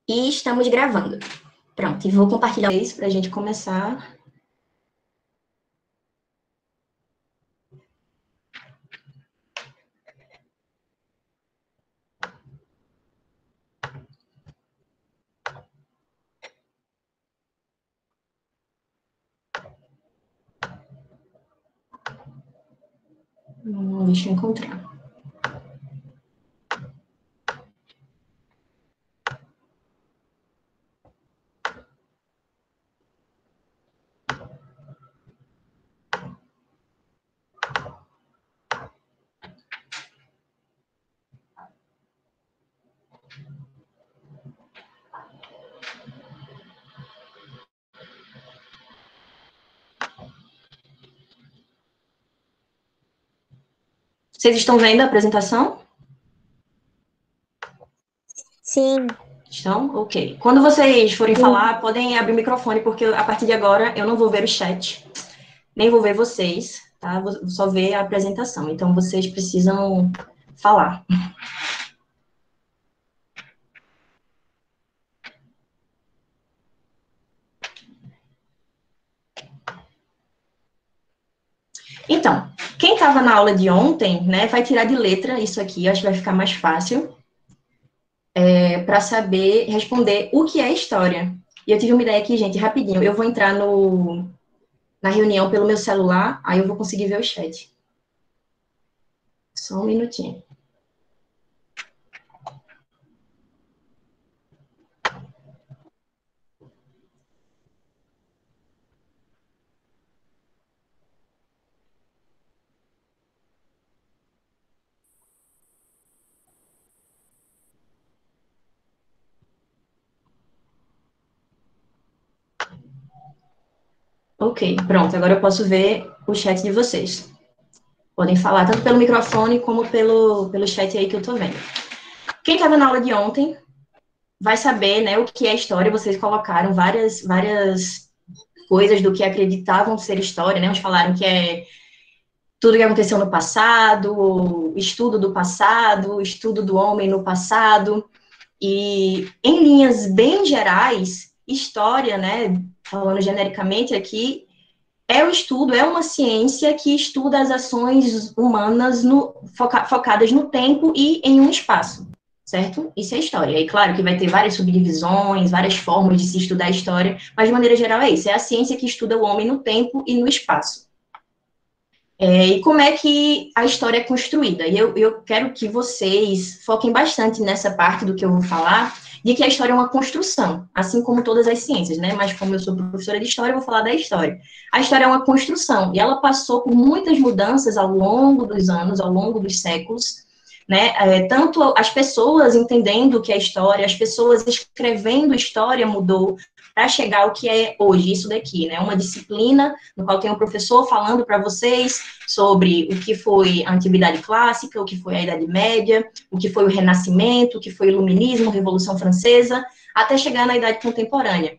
E estamos gravando. Pronto, e vou compartilhar isso para a gente começar. Deixa eu encontrar. Vocês estão vendo a apresentação? Sim. Estão? Ok. Quando vocês forem falar, podem abrir o microfone, porque a partir de agora eu não vou ver o chat, nem vou ver vocês, tá? Vou só ver a apresentação. Então, vocês precisam falar. Então, quem estava na aula de ontem, né, vai tirar de letra isso aqui, acho que vai ficar mais fácil, para saber responder o que é história. E eu tive uma ideia aqui, gente, rapidinho. Eu vou entrar na reunião pelo meu celular, aí eu vou conseguir ver o chat. Só um minutinho. Ok, pronto. Agora eu posso ver o chat de vocês. Podem falar tanto pelo microfone como pelo chat aí que eu tô vendo. Quem estava na aula de ontem vai saber, né, o que é história. Vocês colocaram várias coisas do que acreditavam ser história, né? Uns falaram que é tudo que aconteceu no passado, estudo do passado, estudo do homem no passado. E, em linhas bem gerais, história, né, falando genericamente aqui, é o estudo, é uma ciência que estuda as ações humanas focadas no tempo e em um espaço, certo? Isso é história. E claro que vai ter várias subdivisões, várias formas de se estudar a história, mas de maneira geral é isso, é a ciência que estuda o homem no tempo e no espaço. E como é que a história é construída? E eu quero que vocês foquem bastante nessa parte do que eu vou falar, de que a história é uma construção, assim como todas as ciências, né? Mas como eu sou professora de história, eu vou falar da história. A história é uma construção, e ela passou por muitas mudanças ao longo dos anos, ao longo dos séculos, né? Tanto as pessoas entendendo o que é história, as pessoas escrevendo história mudou, para chegar ao que é hoje, isso daqui, né? Uma disciplina no qual tem um professor falando para vocês sobre o que foi a Antiguidade Clássica, o que foi a Idade Média, o que foi o Renascimento, o que foi o Iluminismo, a Revolução Francesa, até chegar na Idade Contemporânea.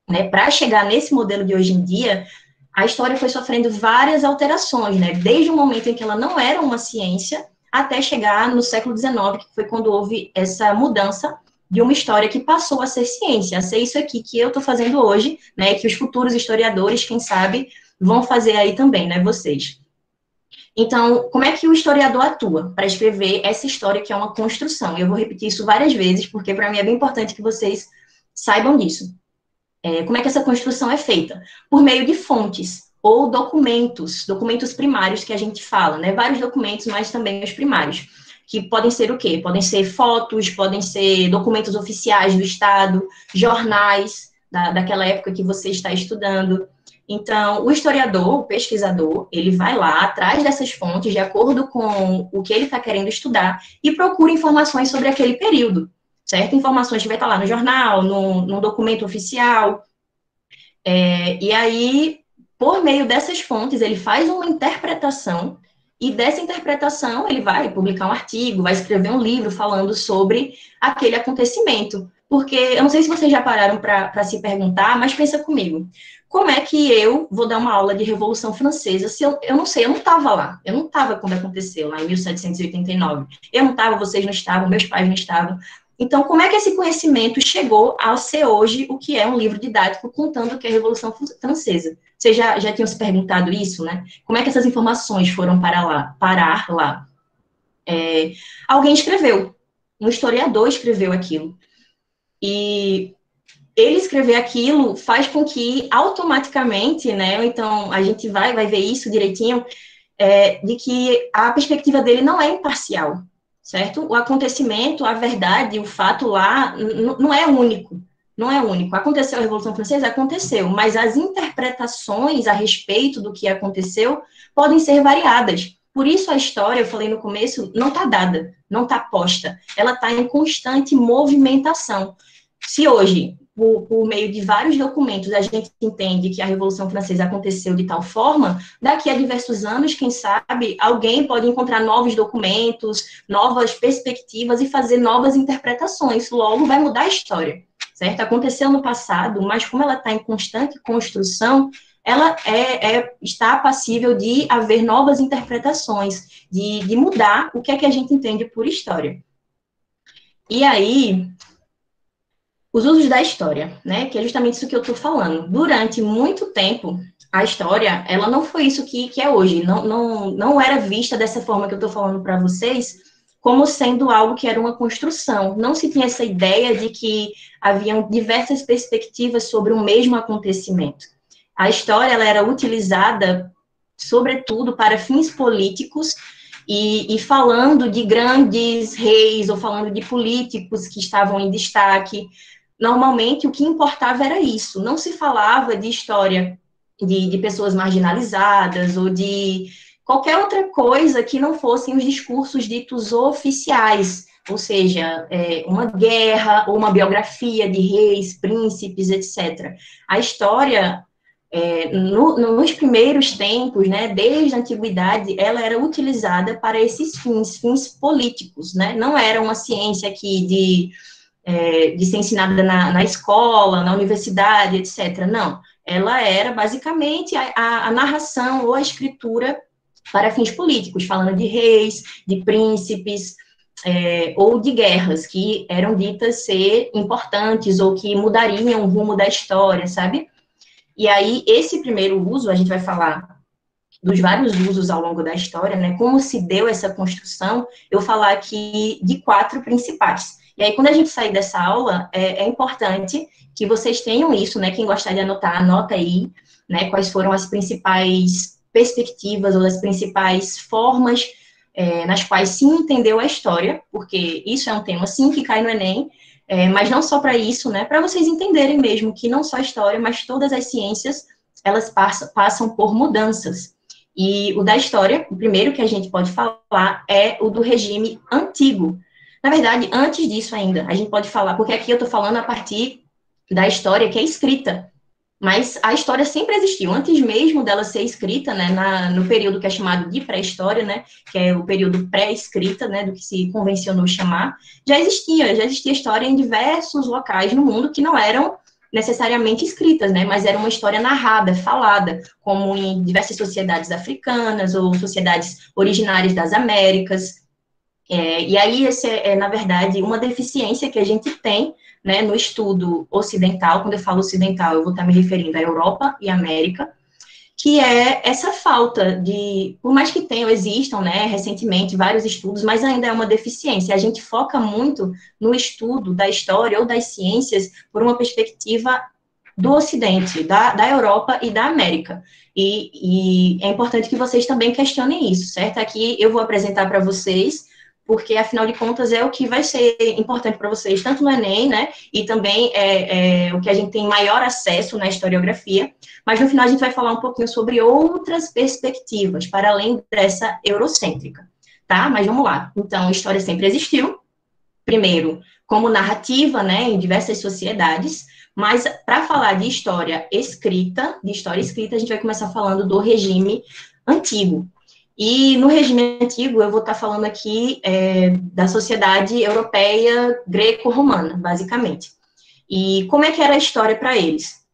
Né? Para chegar nesse modelo de hoje em dia, a história foi sofrendo várias alterações, né? Desde o momento em que ela não era uma ciência, até chegar no século XIX, que foi quando houve essa mudança de uma história que passou a ser ciência, a ser isso aqui que eu estou fazendo hoje, né? Que os futuros historiadores, quem sabe, vão fazer aí também, né? Vocês. Então, como é que o historiador atua para escrever essa história que é uma construção? E eu vou repetir isso várias vezes, porque para mim é bem importante que vocês saibam disso. Como é que essa construção é feita? Por meio de fontes ou documentos primários que a gente fala, né? Vários documentos, mas também os primários, que podem ser o quê? Podem ser fotos, podem ser documentos oficiais do Estado, jornais daquela época que você está estudando. Então, o historiador, o pesquisador, ele vai lá atrás dessas fontes, de acordo com o que ele está querendo estudar, e procura informações sobre aquele período, certo? Informações que vai estar lá no jornal, no documento oficial. E aí, por meio dessas fontes, ele faz uma interpretação, e dessa interpretação ele vai publicar um artigo, vai escrever um livro falando sobre aquele acontecimento. Porque eu não sei se vocês já pararam para se perguntar, mas pensa comigo. Como é que eu vou dar uma aula de Revolução Francesa se eu não sei, eu não estava lá. Eu não estava quando aconteceu, lá em 1789. Eu não estava, vocês não estavam, meus pais não estavam. Então, como é que esse conhecimento chegou a ser hoje o que é um livro didático contando o que é a Revolução Francesa? Vocês já tinham se perguntado isso, né? Como é que essas informações foram parar lá? Alguém escreveu, um historiador escreveu aquilo. E ele escrever aquilo faz com que automaticamente, né? Então, a gente vai ver isso direitinho, de que a perspectiva dele não é imparcial, certo? O acontecimento, a verdade, o fato lá não é único, não é único. Aconteceu a Revolução Francesa? Aconteceu, mas as interpretações a respeito do que aconteceu podem ser variadas. Por isso a história, eu falei no começo, não está dada, não está posta, ela está em constante movimentação. Se hoje, por meio de vários documentos, a gente entende que a Revolução Francesa aconteceu de tal forma, daqui a diversos anos, quem sabe, alguém pode encontrar novos documentos, novas perspectivas e fazer novas interpretações, logo vai mudar a história, certo? Aconteceu no passado, mas como ela está em constante construção, ela está passível de haver novas interpretações, de mudar o que é que a gente entende por história. E aí, os usos da história, né? Que é justamente isso que eu estou falando. Durante muito tempo, a história, ela não foi isso que é hoje. Não era vista dessa forma que eu estou falando para vocês, como sendo algo que era uma construção. Não se tinha essa ideia de que haviam diversas perspectivas sobre o mesmo acontecimento. A história, ela era utilizada, sobretudo, para fins políticos, e falando de grandes reis, ou falando de políticos que estavam em destaque. Normalmente, o que importava era isso, não se falava de história de pessoas marginalizadas, ou de qualquer outra coisa que não fossem os discursos ditos oficiais, ou seja, uma guerra, ou uma biografia de reis, príncipes, etc. A história, nos primeiros tempos, né, desde a antiguidade, ela era utilizada para esses fins políticos, né, não era uma ciência aqui de ser ensinada na escola, na universidade, etc. Não, ela era basicamente a narração ou a escritura para fins políticos, falando de reis, de príncipes, ou de guerras que eram ditas ser importantes ou que mudariam o rumo da história, sabe? E aí, esse primeiro uso, a gente vai falar dos vários usos ao longo da história, né? Como se deu essa construção, eu vou falar aqui de 4 principais. E aí, quando a gente sair dessa aula, é importante que vocês tenham isso, né? Quem gostar de anotar, anota aí, né? Quais foram as principais perspectivas ou as principais formas nas quais se entendeu a história, porque isso é um tema, sim, que cai no Enem, mas não só para isso, né? Para vocês entenderem mesmo que não só a história, mas todas as ciências, elas passam por mudanças. E o da história, o primeiro que a gente pode falar é o do regime antigo. Na verdade, antes disso ainda, a gente pode falar, porque aqui eu estou falando a partir da história que é escrita, mas a história sempre existiu, antes mesmo dela ser escrita, né, no período que é chamado de pré-história, né, que é o período pré-escrita, né, do que se convencionou chamar, já existia história em diversos locais no mundo que não eram necessariamente escritas, né, mas era uma história narrada, falada, como em diversas sociedades africanas ou sociedades originárias das Américas. E aí, esse na verdade, uma deficiência que a gente tem, né, no estudo ocidental. Quando eu falo ocidental, eu vou estar me referindo à Europa e América, que é essa falta de, por mais que existam, né, recentemente, vários estudos, mas ainda é uma deficiência. A gente foca muito no estudo da história ou das ciências por uma perspectiva do Ocidente, da Europa e da América. E é importante que vocês também questionem isso, certo? Aqui eu vou apresentar para vocês, porque, afinal de contas, é o que vai ser importante para vocês, tanto no Enem, né, e também o que a gente tem maior acesso na historiografia, mas no final a gente vai falar um pouquinho sobre outras perspectivas, para além dessa eurocêntrica, tá? Mas vamos lá. Então, a história sempre existiu, primeiro, como narrativa, né, em diversas sociedades, mas para falar de história escrita, a gente vai começar falando do regime antigo. E no regime antigo, eu vou estar falando aqui da sociedade europeia greco-romana, basicamente. E como é que era a história para eles?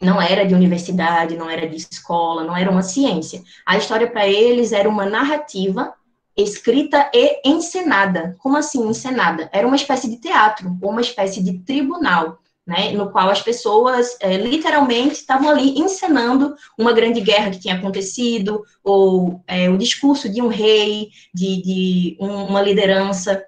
Não era de universidade, não era de escola, não era uma ciência. A história para eles era uma narrativa escrita e encenada. Como assim encenada? Era uma espécie de teatro, ou uma espécie de tribunal, né, no qual as pessoas literalmente estavam ali encenando uma grande guerra que tinha acontecido, ou o discurso de um rei, uma liderança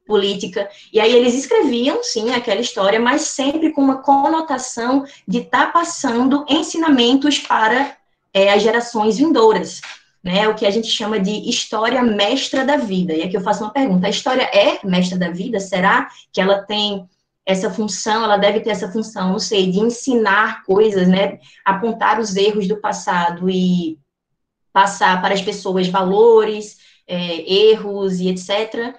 política, e aí eles escreviam, sim, aquela história, mas sempre com uma conotação de estar passando ensinamentos para as gerações vindouras, né, o que a gente chama de história mestra da vida. E aqui eu faço uma pergunta: a história é mestra da vida? Será que ela tem essa função, ela deve ter essa função, não sei, de ensinar coisas, né, apontar os erros do passado e passar para as pessoas valores, erros e etc.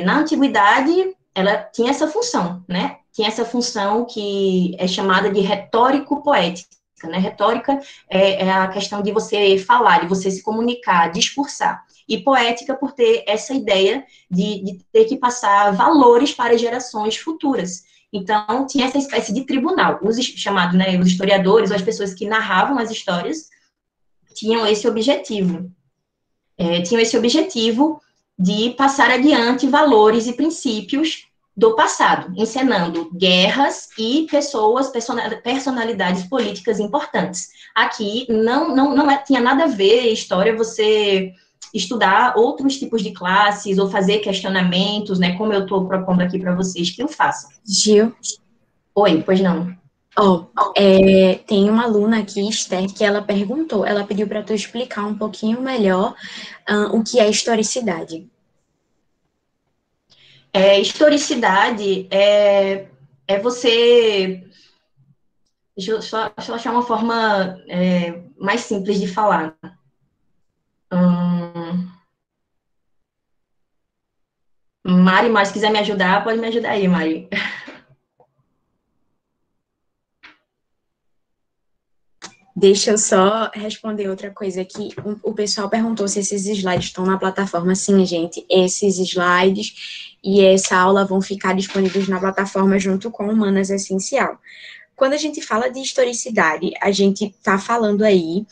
Na antiguidade, ela tinha essa função, né? Tinha essa função que é chamada de retórico-poética, né? Retórica é a questão de você falar, de você se comunicar, discursar. E poética por ter essa ideia de ter que passar valores para gerações futuras. Então, tinha essa espécie de tribunal. Os chamados, né, os historiadores, ou as pessoas que narravam as histórias, tinham esse objetivo. Tinham esse objetivo de passar adiante valores e princípios do passado, encenando guerras e personalidades políticas importantes. Aqui não tinha nada a ver história você estudar outros tipos de classes ou fazer questionamentos, né, como eu estou propondo aqui para vocês que eu faça. Gil? Oi, pois não. Tem uma aluna aqui, Esther, que ela perguntou, ela pediu para tu explicar um pouquinho melhor o que é historicidade. Historicidade é você... Deixa eu só achar uma forma mais simples de falar. Mari, mas se quiser me ajudar, pode me ajudar aí, Mari. Deixa eu só responder outra coisa aqui. O pessoal perguntou se esses slides estão na plataforma. Sim, gente, esses slides e essa aula vão ficar disponíveis na plataforma junto com o Humanas Essencial. Quando a gente fala de historicidade, a gente está falando aí,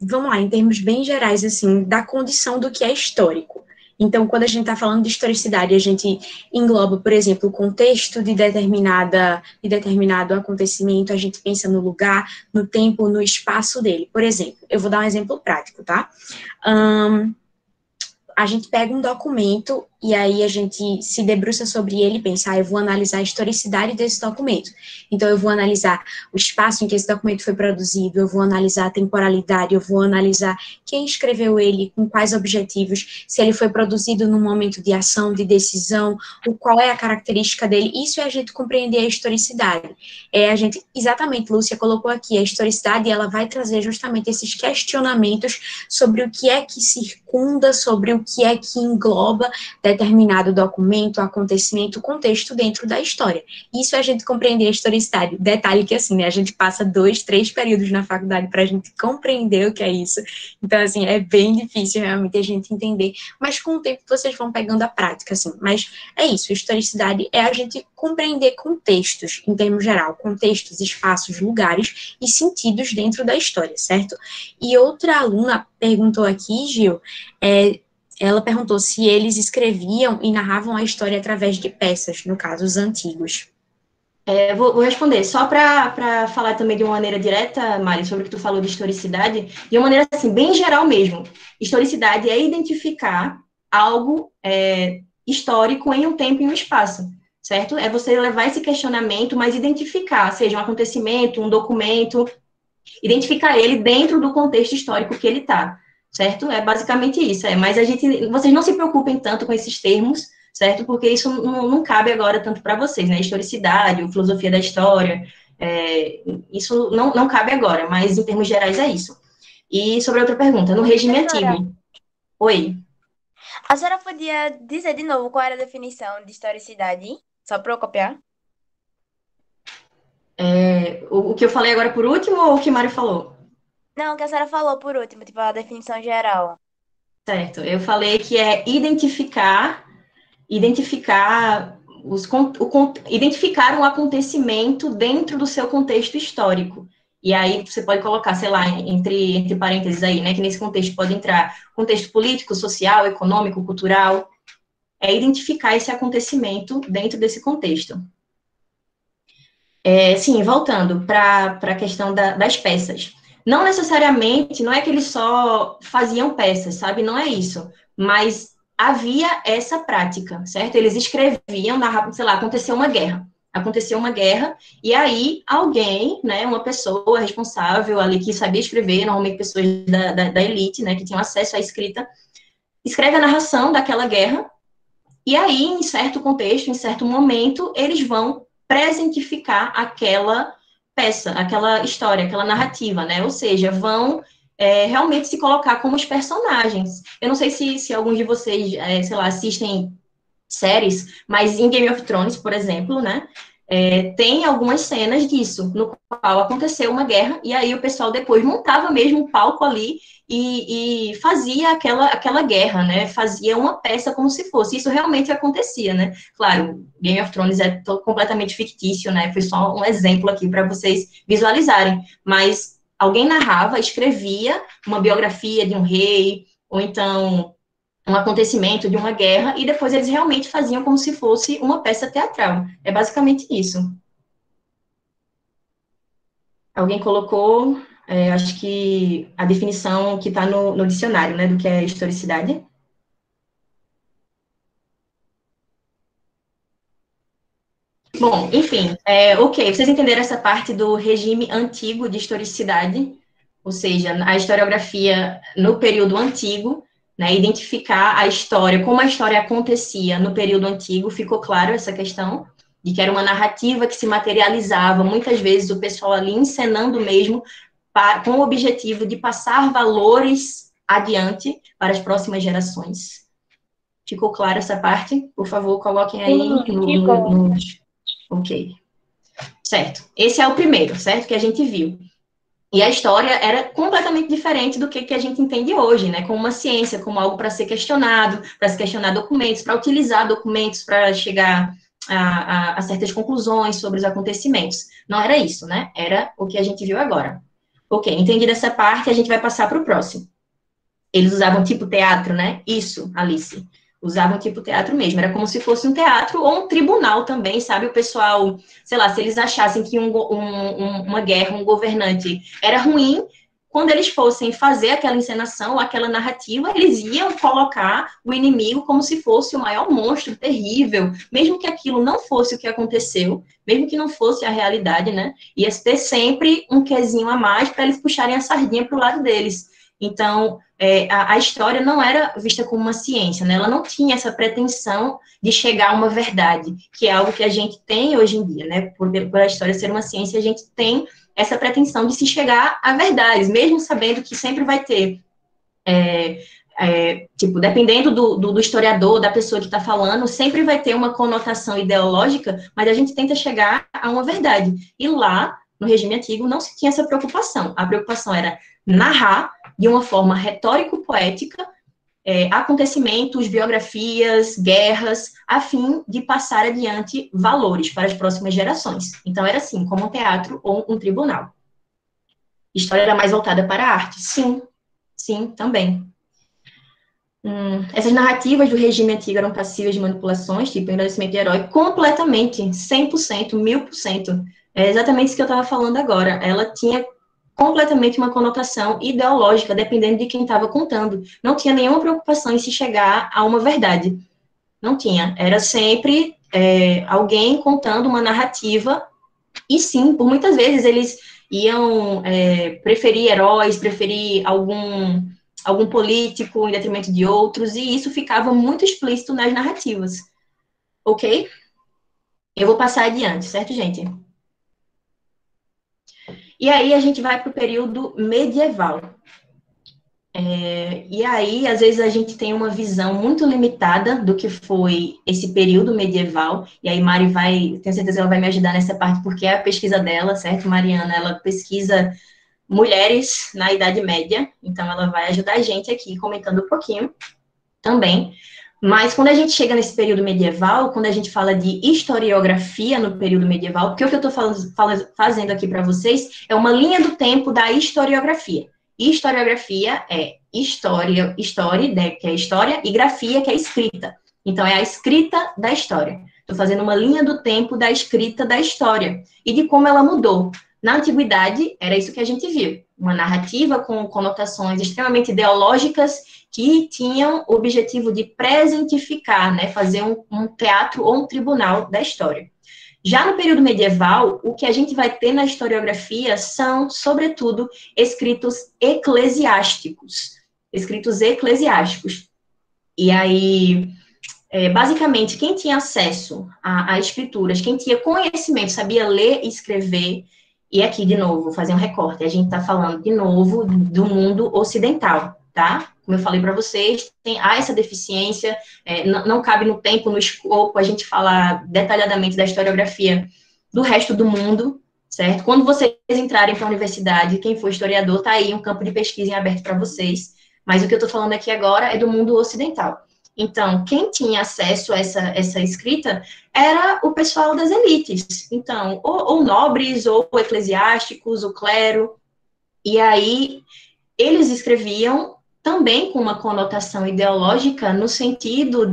vamos lá, em termos bem gerais, assim, da condição do que é histórico. Então, quando a gente está falando de historicidade, a gente engloba, por exemplo, o contexto de determinado acontecimento, a gente pensa no lugar, no tempo, no espaço dele. Por exemplo, eu vou dar um exemplo prático, tá? A gente pega um documento e aí a gente se debruça sobre ele e pensa, eu vou analisar a historicidade desse documento. Então, eu vou analisar o espaço em que esse documento foi produzido, eu vou analisar a temporalidade, eu vou analisar quem escreveu ele, com quais objetivos, se ele foi produzido num momento de ação, de decisão, qual é a característica dele. Isso é a gente compreender a historicidade. Exatamente, Lúcia colocou aqui, a historicidade, ela vai trazer justamente esses questionamentos sobre o que é que circunda, sobre o que é que engloba determinado documento, acontecimento, contexto dentro da história. Isso é a gente compreender a historicidade. Detalhe que, assim, né, a gente passa 2, 3 períodos na faculdade para a gente compreender o que é isso. Então, assim, é bem difícil realmente a gente entender, mas com o tempo vocês vão pegando a prática, assim. Mas é isso, historicidade é a gente compreender contextos, em termos geral, contextos, espaços, lugares e sentidos dentro da história, certo? E outra aluna perguntou aqui, Gil, ela perguntou se eles escreviam e narravam a história através de peças, no caso, os antigos. Vou responder, só para falar também de uma maneira direta, Mari, sobre o que tu falou de historicidade, de uma maneira, assim, bem geral mesmo. Historicidade é identificar algo histórico em um tempo e um espaço, certo? É você levar esse questionamento, mas identificar, seja um acontecimento, um documento, identificar ele dentro do contexto histórico que ele está, certo? É basicamente isso. Mas vocês não se preocupem tanto com esses termos, certo? Porque isso não cabe agora tanto para vocês, né? Historicidade, ou filosofia da história, isso não cabe agora, mas em termos gerais é isso. E sobre a outra pergunta, no regime antigo. Oi. A senhora podia dizer de novo qual era a definição de historicidade? Só para eu copiar? O que eu falei agora por último ou o que Mário falou? Não, o que a senhora falou por último, tipo a definição geral. Certo, eu falei que é identificar identificar um acontecimento dentro do seu contexto histórico. E aí você pode colocar, sei lá, entre parênteses aí, né, que nesse contexto pode entrar contexto político, social, econômico, cultural, identificar esse acontecimento dentro desse contexto. Sim, voltando para a questão das peças. Não necessariamente, não é que eles só faziam peças, sabe? Não é isso. Mas havia essa prática, certo? Eles escreviam, narravam, sei lá, aconteceu uma guerra. Aconteceu uma guerra, e aí alguém, né, uma pessoa responsável ali que sabia escrever, normalmente pessoas da elite, né, que tinham acesso à escrita, escreve a narração daquela guerra, e aí, em certo contexto, em certo momento, eles vão presentificar aquela peça, aquela história, aquela narrativa, né? Ou seja, vão realmente se colocar como os personagens. Eu não sei se alguns de vocês, sei lá, assistem séries, mas em Game of Thrones, por exemplo, né? Tem algumas cenas disso, no qual aconteceu uma guerra, e aí o pessoal depois montava mesmo um palco ali e fazia aquela guerra, né? Fazia uma peça como se fosse. Isso realmente acontecia, né? Claro, Game of Thrones é completamente fictício, né? Foi só um exemplo aqui para vocês visualizarem. Mas alguém narrava, escrevia uma biografia de um rei, ou então um acontecimento de uma guerra, e depois eles realmente faziam como se fosse uma peça teatral. É basicamente isso. Alguém colocou, acho que a definição que está no dicionário, né, do que é historicidade. Bom, enfim, ok, vocês entenderam essa parte do regime antigo de historicidade, ou seja, a historiografia no período antigo, né, identificar a história, como a história acontecia no período antigo, ficou claro essa questão, de que era uma narrativa que se materializava, muitas vezes o pessoal ali encenando mesmo, com o objetivo de passar valores adiante para as próximas gerações. Ficou claro essa parte? Por favor, coloquem aí nos... Ok. Certo. Esse é o primeiro, certo? Que a gente viu. E a história era completamente diferente do que a gente entende hoje, né? Como uma ciência, como algo para ser questionado, para se questionar documentos, para utilizar documentos para chegar a certas conclusões sobre os acontecimentos. Não era isso, né? Era o que a gente viu agora. Ok, entendi essa parte, a gente vai passar para o próximo. Eles usavam tipo teatro, né? Isso, Alice. Usavam tipo teatro mesmo. Era como se fosse um teatro ou um tribunal também, sabe? O pessoal, sei lá, se eles achassem que uma guerra, um governante era ruim, quando eles fossem fazer aquela encenação, aquela narrativa, eles iam colocar o inimigo como se fosse o maior monstro terrível, mesmo que aquilo não fosse o que aconteceu, mesmo que não fosse a realidade, né? Ia ter sempre um quezinho a mais para eles puxarem a sardinha para o lado deles. Então, a história não era vista como uma ciência, né? Ela não tinha essa pretensão de chegar a uma verdade, que é algo que a gente tem hoje em dia, né? Por a história ser uma ciência, a gente tem essa pretensão de se chegar a verdades, mesmo sabendo que sempre vai ter, tipo, dependendo do historiador, da pessoa que está falando, sempre vai ter uma conotação ideológica, mas a gente tenta chegar a uma verdade. E lá, no regime antigo, não se tinha essa preocupação. A preocupação era narrar de uma forma retórico-poética, acontecimentos, biografias, guerras, a fim de passar adiante valores para as próximas gerações. Então, era assim, como um teatro ou um tribunal. História era mais voltada para a arte? Sim, também. Essas narrativas do regime antigo eram passíveis de manipulações, tipo engrandecimento de herói, completamente, 100%, 1000%. É exatamente isso que eu estava falando agora. Ela tinha completamente uma conotação ideológica, dependendo de quem estava contando. Não tinha nenhuma preocupação em se chegar a uma verdade. Não tinha. Era sempre alguém contando uma narrativa, e sim, por muitas vezes eles iam preferir heróis, preferir algum político em detrimento de outros, e isso ficava muito explícito nas narrativas. Ok? Eu vou passar adiante, certo, gente? E aí a gente vai para o período medieval. E aí, às vezes, a gente tem uma visão muito limitada do que foi esse período medieval, e aí Mari tenho certeza que ela vai me ajudar nessa parte, porque é a pesquisa dela, certo, Mariana? Ela pesquisa mulheres na Idade Média, então ela vai ajudar a gente aqui, comentando um pouquinho também. Mas quando a gente chega nesse período medieval, quando a gente fala de historiografia no período medieval, porque o que eu estou fazendo aqui para vocês é uma linha do tempo da historiografia. Historiografia é história, né, que é história, e grafia, que é escrita. Então, é a escrita da história. Estou fazendo uma linha do tempo da escrita da história e de como ela mudou. Na antiguidade, era isso que a gente viu. Uma narrativa com conotações extremamente ideológicas que tinham o objetivo de presentificar, né, fazer um teatro ou um tribunal da história. Já no período medieval, o que a gente vai ter na historiografia são, sobretudo, escritos eclesiásticos. Escritos eclesiásticos. E aí, basicamente, quem tinha acesso a escrituras, quem tinha conhecimento, sabia ler e escrever, e aqui, de novo, vou fazer um recorte, a gente está falando, de novo, do mundo ocidental, tá? Como eu falei para vocês, há essa deficiência, não cabe no tempo, no escopo, a gente falar detalhadamente da historiografia do resto do mundo, certo? Quando vocês entrarem para a universidade, quem for historiador, tá aí um campo de pesquisa em aberto para vocês, mas o que eu estou falando aqui agora é do mundo ocidental. Então, quem tinha acesso a essa escrita era o pessoal das elites. Então, ou nobres, ou eclesiásticos, o clero. E aí, eles escreviam também com uma conotação ideológica, no sentido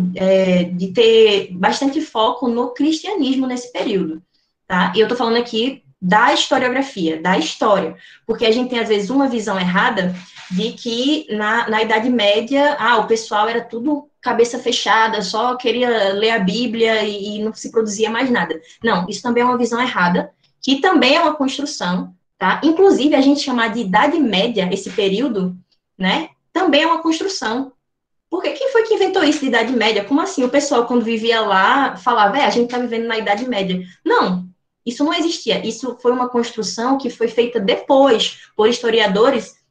de ter bastante foco no cristianismo nesse período. Tá? E eu estou falando aqui da historiografia, da história, porque a gente tem, às vezes, uma visão errada de que na Idade Média, o pessoal era tudo cabeça fechada, só queria ler a Bíblia e não se produzia mais nada. Não, isso também é uma visão errada, que também é uma construção, tá? Inclusive, a gente chamar de Idade Média, esse período, né, também é uma construção. Porque quem foi que inventou isso de Idade Média? Como assim? O pessoal, quando vivia lá, falava, a gente está vivendo na Idade Média. Não, isso não existia. Isso foi uma construção que foi feita depois, por historiadores,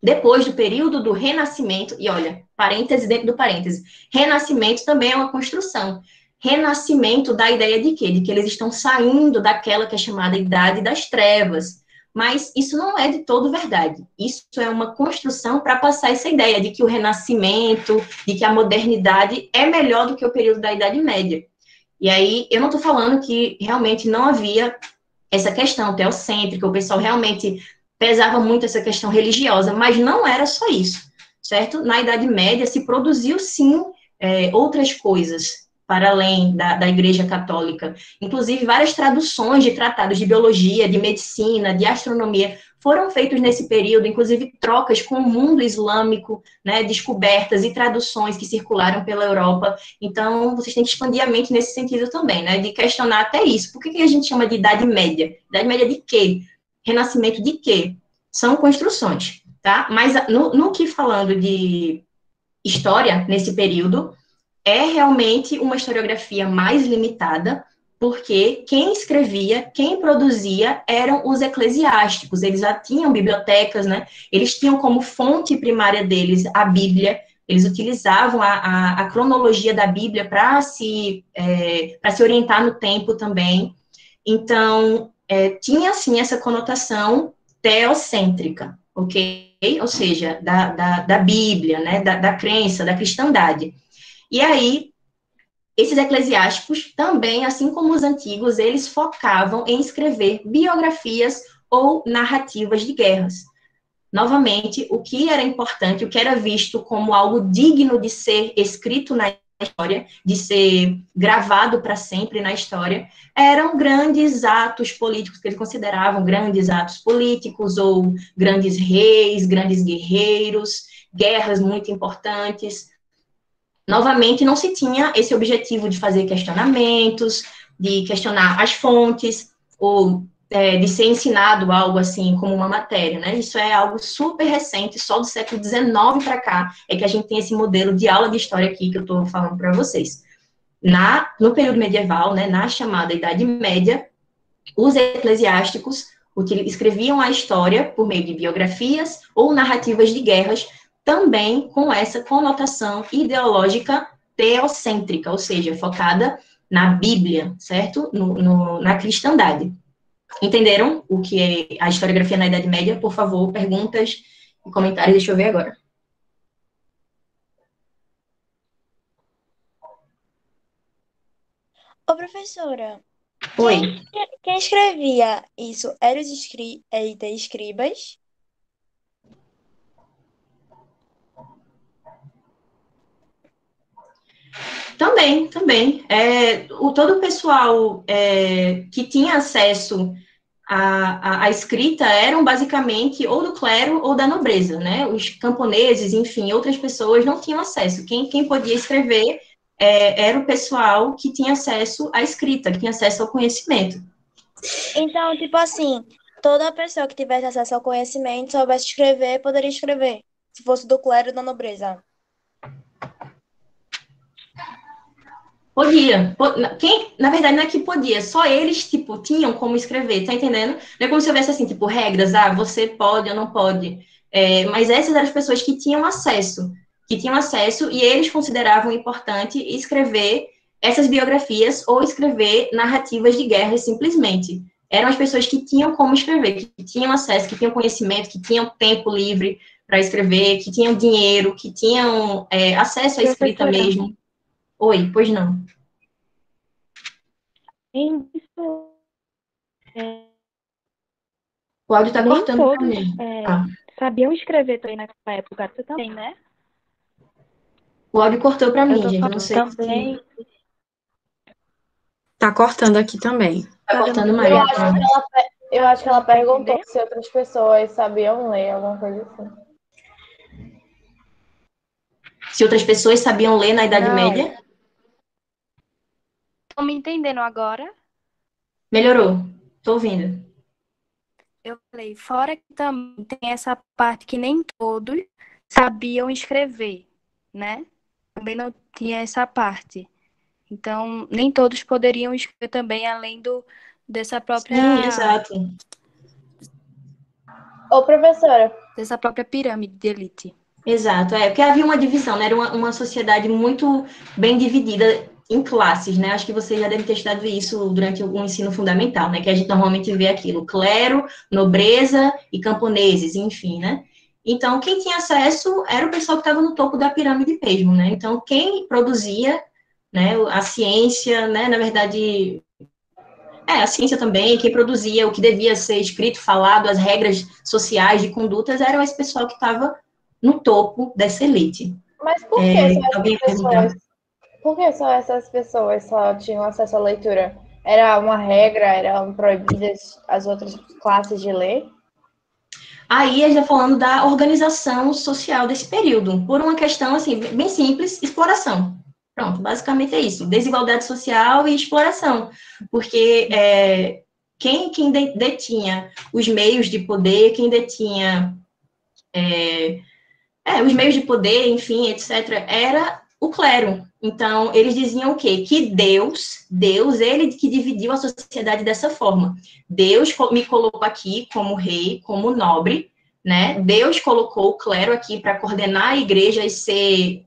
depois do período do Renascimento, e olha, parêntese dentro do parêntese, Renascimento também é uma construção. Renascimento da ideia de quê? De que eles estão saindo daquela que é chamada Idade das Trevas. Mas isso não é de todo verdade. Isso é uma construção para passar essa ideia de que o Renascimento, de que a modernidade é melhor do que o período da Idade Média. E aí, eu não estou falando que realmente não havia essa questão teocêntrica, o pessoal realmente pesava muito essa questão religiosa, mas não era só isso, certo? Na Idade Média se produziu, sim, outras coisas para além da Igreja Católica. Inclusive, várias traduções de tratados de biologia, de medicina, de astronomia, foram feitos nesse período, inclusive trocas com o mundo islâmico, né, descobertas e traduções que circularam pela Europa. Então, vocês têm que expandir a mente nesse sentido também, né, de questionar até isso. Por que a gente chama de Idade Média? Idade Média de quê? Renascimento de quê? São construções, tá? Mas no que falando de história nesse período, é realmente uma historiografia mais limitada, porque quem escrevia, quem produzia eram os eclesiásticos, eles já tinham bibliotecas, né? Eles tinham como fonte primária deles a Bíblia, eles utilizavam a cronologia da Bíblia para se orientar no tempo também. Então, tinha, assim, essa conotação teocêntrica, ok? Ou seja, da Bíblia, né? Da crença, da cristandade. E aí, esses eclesiásticos também, assim como os antigos, eles focavam em escrever biografias ou narrativas de guerras. Novamente, o que era importante, o que era visto como algo digno de ser escrito na história, de ser gravado para sempre na história, eram grandes atos políticos que eles consideravam grandes atos políticos, ou grandes reis, grandes guerreiros, guerras muito importantes. Novamente, não se tinha esse objetivo de fazer questionamentos, de questionar as fontes, ou de ser ensinado algo assim como uma matéria, né? Isso é algo super recente, só do século XIX para cá, é que a gente tem esse modelo de aula de história aqui que eu estou falando para vocês. No período medieval, né, na chamada Idade Média, os eclesiásticos escreviam a história por meio de biografias ou narrativas de guerras, também com essa conotação ideológica teocêntrica, ou seja, focada na Bíblia, certo? Na cristandade. Entenderam o que é a historiografia na Idade Média? Por favor, perguntas e comentários, deixa eu ver agora. Ô, professora, Oi. quem escrevia isso eram eita, escribas? Também, também. Todo o pessoal que tinha acesso à escrita eram basicamente ou do clero ou da nobreza, né? Os camponeses, enfim, outras pessoas não tinham acesso. Quem podia escrever era o pessoal que tinha acesso à escrita, que tinha acesso ao conhecimento. Então, tipo assim, toda pessoa que tivesse acesso ao conhecimento, soubesse escrever, poderia escrever. Se fosse do clero ou da nobreza. Podia. Na verdade, não é que podia, só eles, tipo, tinham como escrever, tá entendendo? Não é como se houvesse, assim, tipo, regras, você pode ou não pode. Mas essas eram as pessoas que tinham acesso e eles consideravam importante escrever essas biografias ou escrever narrativas de guerra, simplesmente. Eram as pessoas que tinham como escrever, que tinham acesso, que tinham conhecimento, que tinham tempo livre para escrever, que tinham dinheiro, que tinham acesso à escrita Professora, mesmo. Oi, pois não. isso, O áudio tá nem cortando pra todos mim. Ah, sabiam escrever também naquela época. Você também, né? o áudio cortou pra Eu mim, tô gente. Não falando sei se também. Tá cortando aqui também. tá Tá dando cortando pra mais. Eu ouvir acho Ah. que agora? eu acho que ela perguntou Entendeu? se outras pessoas sabiam ler, alguma coisa assim. Se outras pessoas sabiam ler na Idade Não. Média, Estão me entendendo agora? melhorou. Tô ouvindo. Eu falei, fora que também tem essa parte que nem todos sabiam escrever, né? Também não tinha essa parte. Então, nem todos poderiam escrever também, além dessa Sim, própria, exato. Ô, professora, dessa própria pirâmide de elite. Exato. Porque havia uma divisão, né? Era uma sociedade muito bem dividida em classes, né? Acho que você já deve ter estudado isso durante o ensino fundamental, né? Que a gente normalmente vê aquilo, clero, nobreza e camponeses, enfim, né? Então, quem tinha acesso era o pessoal que estava no topo da pirâmide mesmo, né? Então, quem produzia, né, a ciência, né, na verdade, a ciência também, quem produzia o que devia ser escrito, falado, as regras sociais de condutas, era esse pessoal que estava no topo dessa elite. mas por que só Alguém essas ia perguntar? pessoas? Por que só essas pessoas só tinham acesso à leitura? Era uma regra? Eram proibidas as outras classes de ler? Aí a gente está falando da organização social desse período, por uma questão, assim, bem simples, exploração. Pronto, basicamente é isso, desigualdade social e exploração, porque quem detinha os meios de poder, quem detinha os meios de poder, enfim, etc., era o clero. Então, eles diziam o quê? Que Deus, ele que dividiu a sociedade dessa forma. Deus me colocou aqui como rei, como nobre, né? Deus colocou o clero aqui para coordenar a igreja e ser,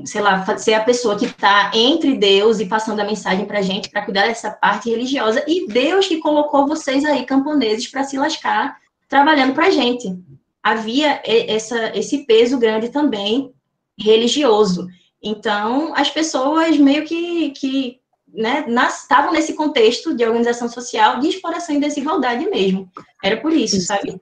sei lá, ser a pessoa que está entre Deus e passando a mensagem para a gente, para cuidar dessa parte religiosa. E Deus que colocou vocês aí, camponeses, para se lascar, trabalhando para a gente. Havia esse peso grande também religioso. Então, as pessoas meio que né, estavam nesse contexto de organização social de exploração e desigualdade mesmo. Era por isso, sabe?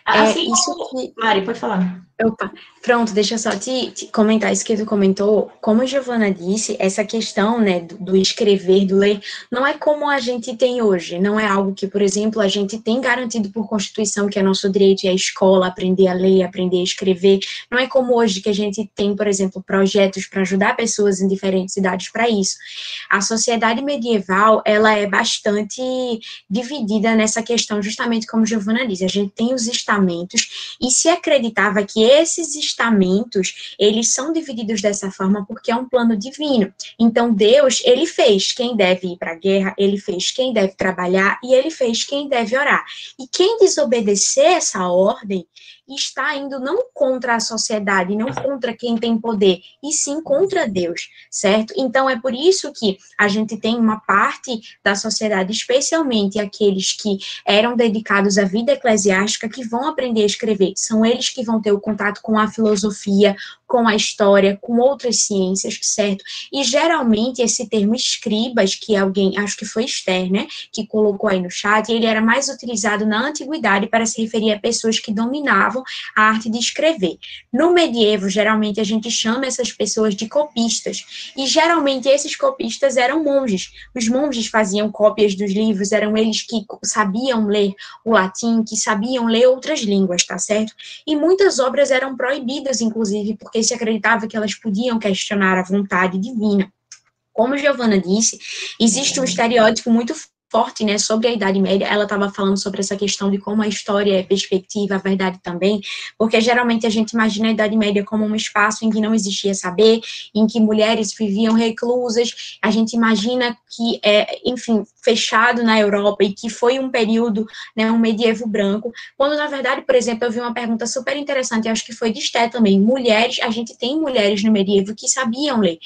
Assim Isso como... que... Mari, pode falar. Opa, pronto, deixa eu só te comentar isso que tu comentou. Como a Giovana disse, essa questão, né, do escrever, do ler, não é como a gente tem hoje, não é algo que, por exemplo, a gente tem garantido por Constituição, que é nosso direito é a escola, aprender a ler, aprender a escrever, não é como hoje que a gente tem, por exemplo, projetos para ajudar pessoas em diferentes idades para isso. A sociedade medieval, ela é bastante dividida nessa questão, justamente como a Giovana disse, a gente tem os estamentos, e se acreditava que esses estamentos, eles são divididos dessa forma porque é um plano divino. Então, Deus, ele fez quem deve ir para a guerra, ele fez quem deve trabalhar e ele fez quem deve orar. E quem desobedecer essa ordem está indo não contra a sociedade, não contra quem tem poder, e sim contra Deus, certo? Então, é por isso que a gente tem uma parte da sociedade, especialmente aqueles que eram dedicados à vida eclesiástica, que vão aprender a escrever. São eles que vão ter o contato com a filosofia, com a história, com outras ciências, certo? E geralmente esse termo escribas, que alguém, acho que foi Esther, né, que colocou aí no chat, ele era mais utilizado na antiguidade para se referir a pessoas que dominavam a arte de escrever. No medievo, geralmente a gente chama essas pessoas de copistas, e geralmente esses copistas eram monges. Os monges faziam cópias dos livros, eram eles que sabiam ler o latim, que sabiam ler outras línguas, tá certo? E muitas obras eram proibidas, inclusive, porque se acreditava que elas podiam questionar a vontade divina. Como Giovana disse, existe um estereótipo muito forte, né, sobre a Idade Média. Ela estava falando sobre essa questão de como a história é perspectiva, a verdade também, porque geralmente a gente imagina a Idade Média como um espaço em que não existia saber, em que mulheres viviam reclusas, a gente imagina que enfim, fechado na Europa e que foi um período, né, um medievo branco, quando na verdade, por exemplo, eu vi uma pergunta super interessante, acho que foi de Esté também, mulheres, a gente tem mulheres no medievo que sabiam ler.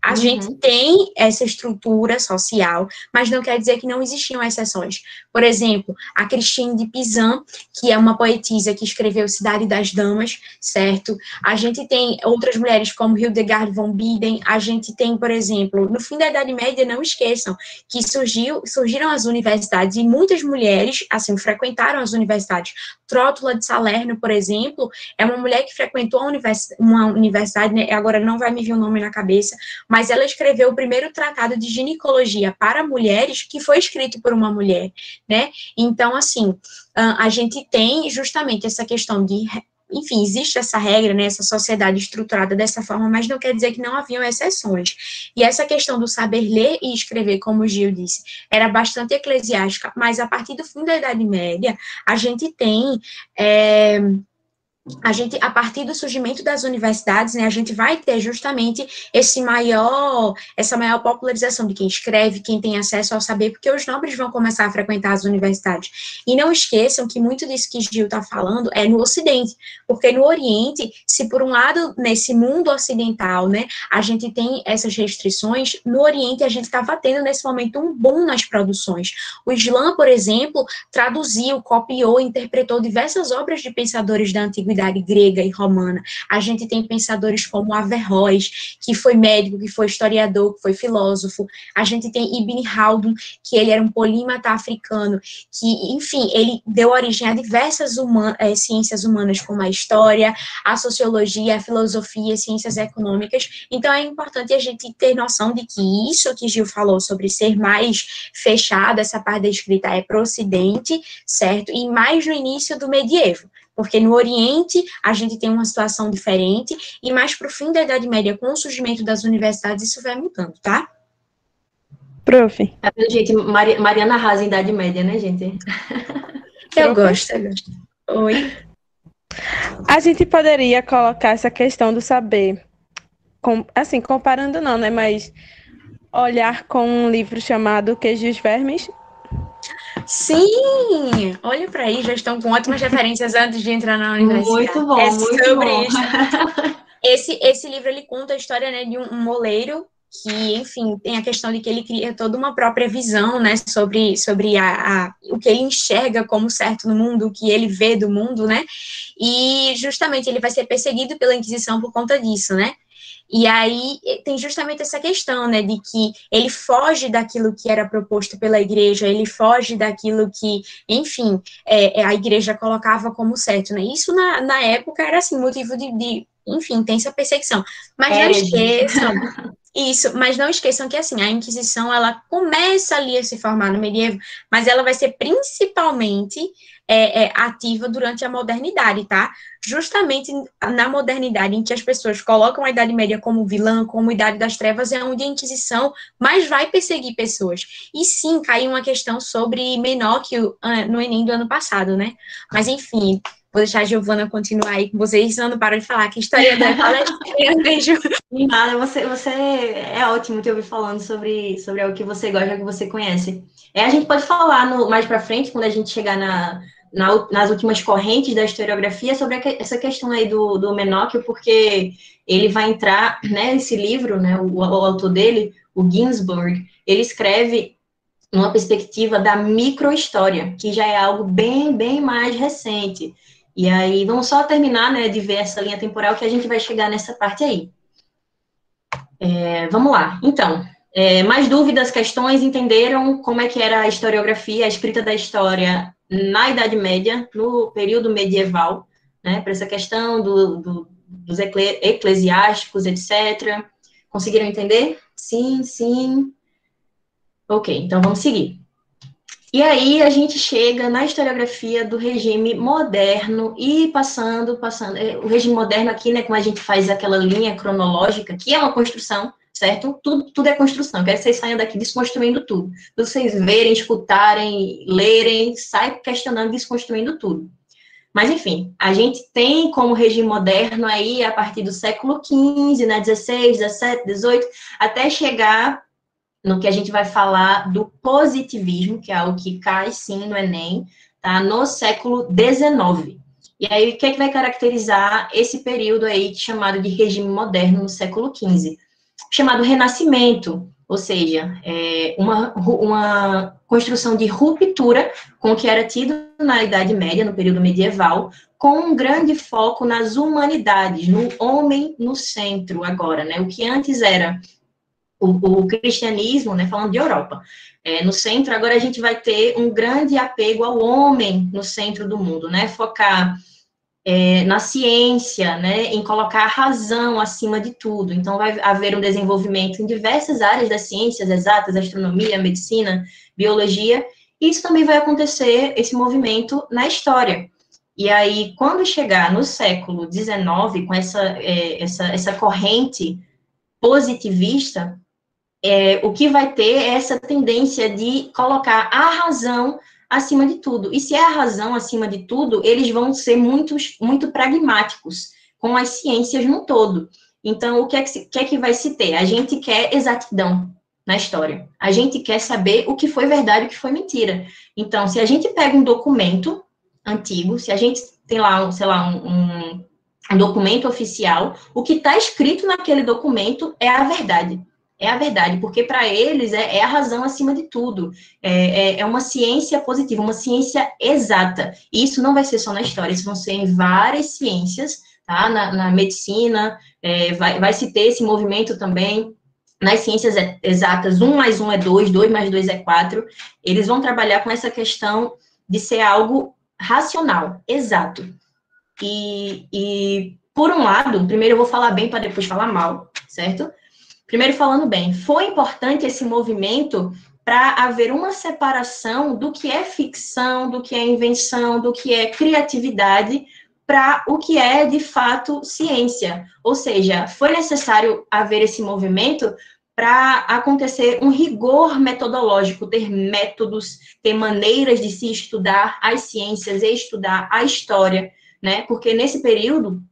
A gente tem essa estrutura social, mas não quer dizer que não existiam exceções. Por exemplo, a Christine de Pizan, que é uma poetisa que escreveu Cidade das Damas, certo? A gente tem outras mulheres como Hildegard von Bingen, a gente tem, por exemplo, no fim da Idade Média, não esqueçam, que surgiram as universidades e muitas mulheres, assim, frequentaram as universidades. Trótula de Salerno, por exemplo, é uma mulher que frequentou uma universidade, né, agora não vai me vir o nome na cabeça, mas ela escreveu o primeiro tratado de ginecologia para mulheres, que foi escrito por uma mulher, né? Então, assim, a gente tem justamente essa questão de, enfim, existe essa regra, né, essa sociedade estruturada dessa forma, mas não quer dizer que não haviam exceções. E essa questão do saber ler e escrever, como o Gil disse, era bastante eclesiástica, mas a partir do fim da Idade Média, a gente tem... a partir do surgimento das universidades, né, a gente vai ter justamente essa maior popularização de quem escreve, quem tem acesso ao saber, porque os nobres vão começar a frequentar as universidades. E não esqueçam que muito disso que Gil está falando é no Ocidente, porque no Oriente, se por um lado, nesse mundo ocidental, né, a gente tem essas restrições, no Oriente a gente estava tendo nesse momento um boom nas produções. O Islã, por exemplo, traduziu, copiou, interpretou diversas obras de pensadores da antiguidade grega e romana. A gente tem pensadores como Averroes, que foi médico, que foi historiador, que foi filósofo. A gente tem Ibn Haldun, que ele era um polímata africano, que, enfim, ele deu origem a diversas ciências humanas, como a história, a sociologia, a filosofia, ciências econômicas. Então, é importante a gente ter noção de que isso que Gil falou sobre ser mais fechado, essa parte da escrita é para o Ocidente, certo? E mais no início do medievo, porque no Oriente a gente tem uma situação diferente, e mais para o fim da Idade Média, com o surgimento das universidades, isso vai mudando, tá? Prof. Gente, Mariana arrasa em Idade Média, né, gente? Eu gosto. Oi? A gente poderia colocar essa questão do saber, assim, comparando não, né, mas olhar com um livro chamado Queijo e os Vermes. Sim! Olha para aí, já estão com ótimas referências antes de entrar na universidade. Muito bom, muito bom. Esse livro, ele conta a história, né, de um moleiro que, enfim, tem a questão de que ele cria toda uma própria visão, né, sobre o que ele enxerga como certo no mundo, o que ele vê do mundo, né, e justamente ele vai ser perseguido pela Inquisição por conta disso, né. E aí tem justamente essa questão, né, de que ele foge daquilo que era proposto pela igreja, ele foge daquilo que, enfim, a igreja colocava como certo, né. Isso na época era, assim, motivo de enfim, intensa perseguição. Mas não esqueçam... Isso, mas não esqueçam que, assim, a Inquisição, ela começa ali a se formar no medievo, mas ela vai ser principalmente ativa durante a modernidade, tá? Justamente na modernidade, em que as pessoas colocam a Idade Média como vilã, como Idade das Trevas, é onde a Inquisição mais vai perseguir pessoas. E sim, caiu uma questão sobre Menóquio no Enem do ano passado, né? Mas, enfim... Vou deixar a Giovana continuar aí com vocês, senão não paro de falar que historiador é palestrinha, beijo. Nada, você é ótimo te ouvir falando sobre o que você gosta, o que você conhece. A gente pode falar mais para frente, quando a gente chegar nas últimas correntes da historiografia, sobre essa questão aí do Menóquio, porque ele vai entrar, né, nesse livro, né, o autor dele, o Ginsburg, ele escreve numa perspectiva da microhistória, que já é algo bem, bem mais recente. E aí, vamos só terminar, né, de ver essa linha temporal que a gente vai chegar nessa parte aí. Vamos lá. Então, mais dúvidas, questões? Entenderam como é que era a historiografia, a escrita da história na Idade Média, no período medieval, né, para essa questão dos eclesiásticos, etc. Conseguiram entender? Sim, sim. Ok, então vamos seguir. E aí a gente chega na historiografia do regime moderno e passando, o regime moderno aqui, né, como a gente faz aquela linha cronológica, que é uma construção, certo? Tudo é construção, eu quero que vocês saiam daqui desconstruindo tudo. Para vocês verem, escutarem, lerem, saiam questionando, desconstruindo tudo. Mas, enfim, a gente tem como regime moderno aí, a partir do século XV, né, 16, 17, 18, até chegar no que a gente vai falar do positivismo, que é algo que cai, sim, no Enem, tá? No século XIX. E aí, o que é que vai caracterizar esse período aí, chamado de regime moderno no século XV? Chamado Renascimento, ou seja, uma construção de ruptura com o que era tido na Idade Média, no período medieval, com um grande foco nas humanidades, no homem no centro agora, né? O que antes era o cristianismo, né, falando de Europa, no centro, agora a gente vai ter um grande apego ao homem no centro do mundo, né, focar na ciência, né, em colocar a razão acima de tudo. Então, vai haver um desenvolvimento em diversas áreas das ciências exatas, astronomia, medicina, biologia, e isso também vai acontecer, esse movimento, na história. E aí, quando chegar no século XIX, com essa corrente positivista, o que vai ter é essa tendência de colocar a razão acima de tudo. E se é a razão acima de tudo, eles vão ser muito pragmáticos com as ciências no todo. Então, o que é que vai se ter? A gente quer exatidão na história. A gente quer saber o que foi verdade e o que foi mentira. Então, se a gente pega um documento antigo, se a gente tem lá, um documento oficial, o que está escrito naquele documento é a verdade. É a verdade, porque para eles é a razão acima de tudo. É uma ciência positiva, uma ciência exata. E isso não vai ser só na história, isso vão ser em várias ciências, tá? Na medicina, vai se ter esse movimento também. Nas ciências exatas, 1 mais 1 é 2, 2 mais 2 é 4. Eles vão trabalhar com essa questão de ser algo racional, exato. E por um lado, primeiro eu vou falar bem para depois falar mal, certo? Primeiro, falando bem, foi importante esse movimento para haver uma separação do que é ficção, do que é invenção, do que é criatividade, para o que é, de fato, ciência. Ou seja, foi necessário haver esse movimento para acontecer um rigor metodológico, ter métodos, ter maneiras de se estudar as ciências e estudar a história, né? Porque nesse período,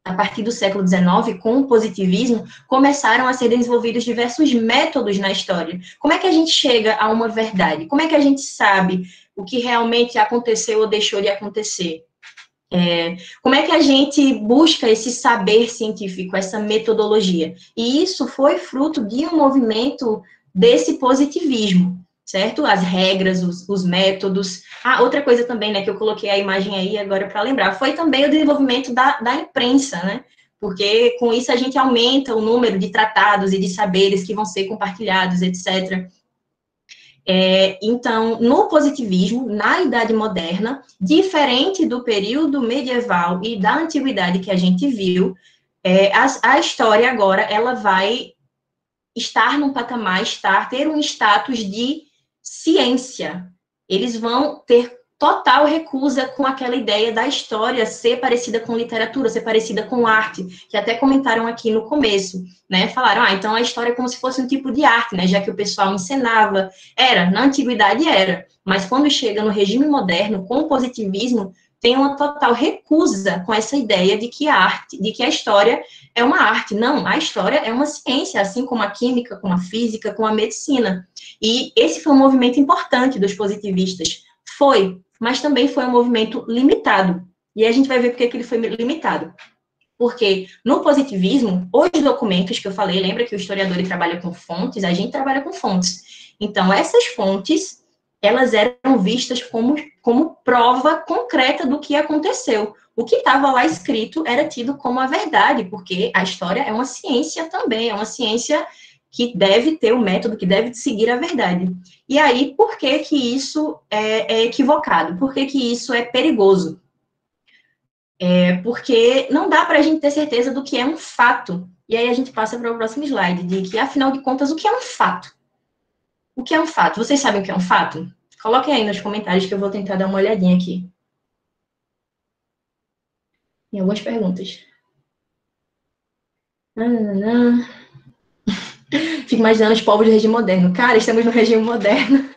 a partir do século XIX, com o positivismo, começaram a ser desenvolvidos diversos métodos na história. Como é que a gente chega a uma verdade? Como é que a gente sabe o que realmente aconteceu ou deixou de acontecer? Como é que a gente busca esse saber científico, essa metodologia? E isso foi fruto de um movimento desse positivismo, certo? As regras, os métodos. Outra coisa também, né, que eu coloquei a imagem aí agora para lembrar, foi também o desenvolvimento da imprensa, né? Porque com isso a gente aumenta o número de tratados e de saberes que vão ser compartilhados, etc. Então, no positivismo, na Idade Moderna, diferente do período medieval e da antiguidade que a gente viu, a história agora, ela vai estar num patamar, ter um status de ciência. Eles vão ter total recusa com aquela ideia da história ser parecida com literatura, ser parecida com arte, que até comentaram aqui no começo, né? Falaram, então a história é como se fosse um tipo de arte, né? Já que o pessoal encenava. Na antiguidade era, mas quando chega no regime moderno, com o positivismo, tem uma total recusa com essa ideia de que a história é uma arte. Não, a história é uma ciência, assim como a química, como a física, como a medicina. E esse foi um movimento importante dos positivistas. Mas também foi um movimento limitado. E a gente vai ver por que ele foi limitado. Porque no positivismo, os documentos que eu falei, lembra que o historiador ele trabalha com fontes, a gente trabalha com fontes. Então, essas fontes, elas eram vistas como prova concreta do que aconteceu. o que estava lá escrito era tido como a verdade, porque a história é uma ciência também, é uma ciência que deve ter o método, que deve seguir a verdade. E aí, por que que isso é equivocado? Por que que isso é perigoso? Porque não dá para a gente ter certeza do que é um fato. E aí a gente passa para o próximo slide, de que, afinal de contas, o que é um fato? O que é um fato? Vocês sabem o que é um fato? Coloquem aí nos comentários que eu vou tentar dar uma olhadinha aqui. Em algumas perguntas. Fico imaginando os povos do regime moderno. Cara, estamos no regime moderno.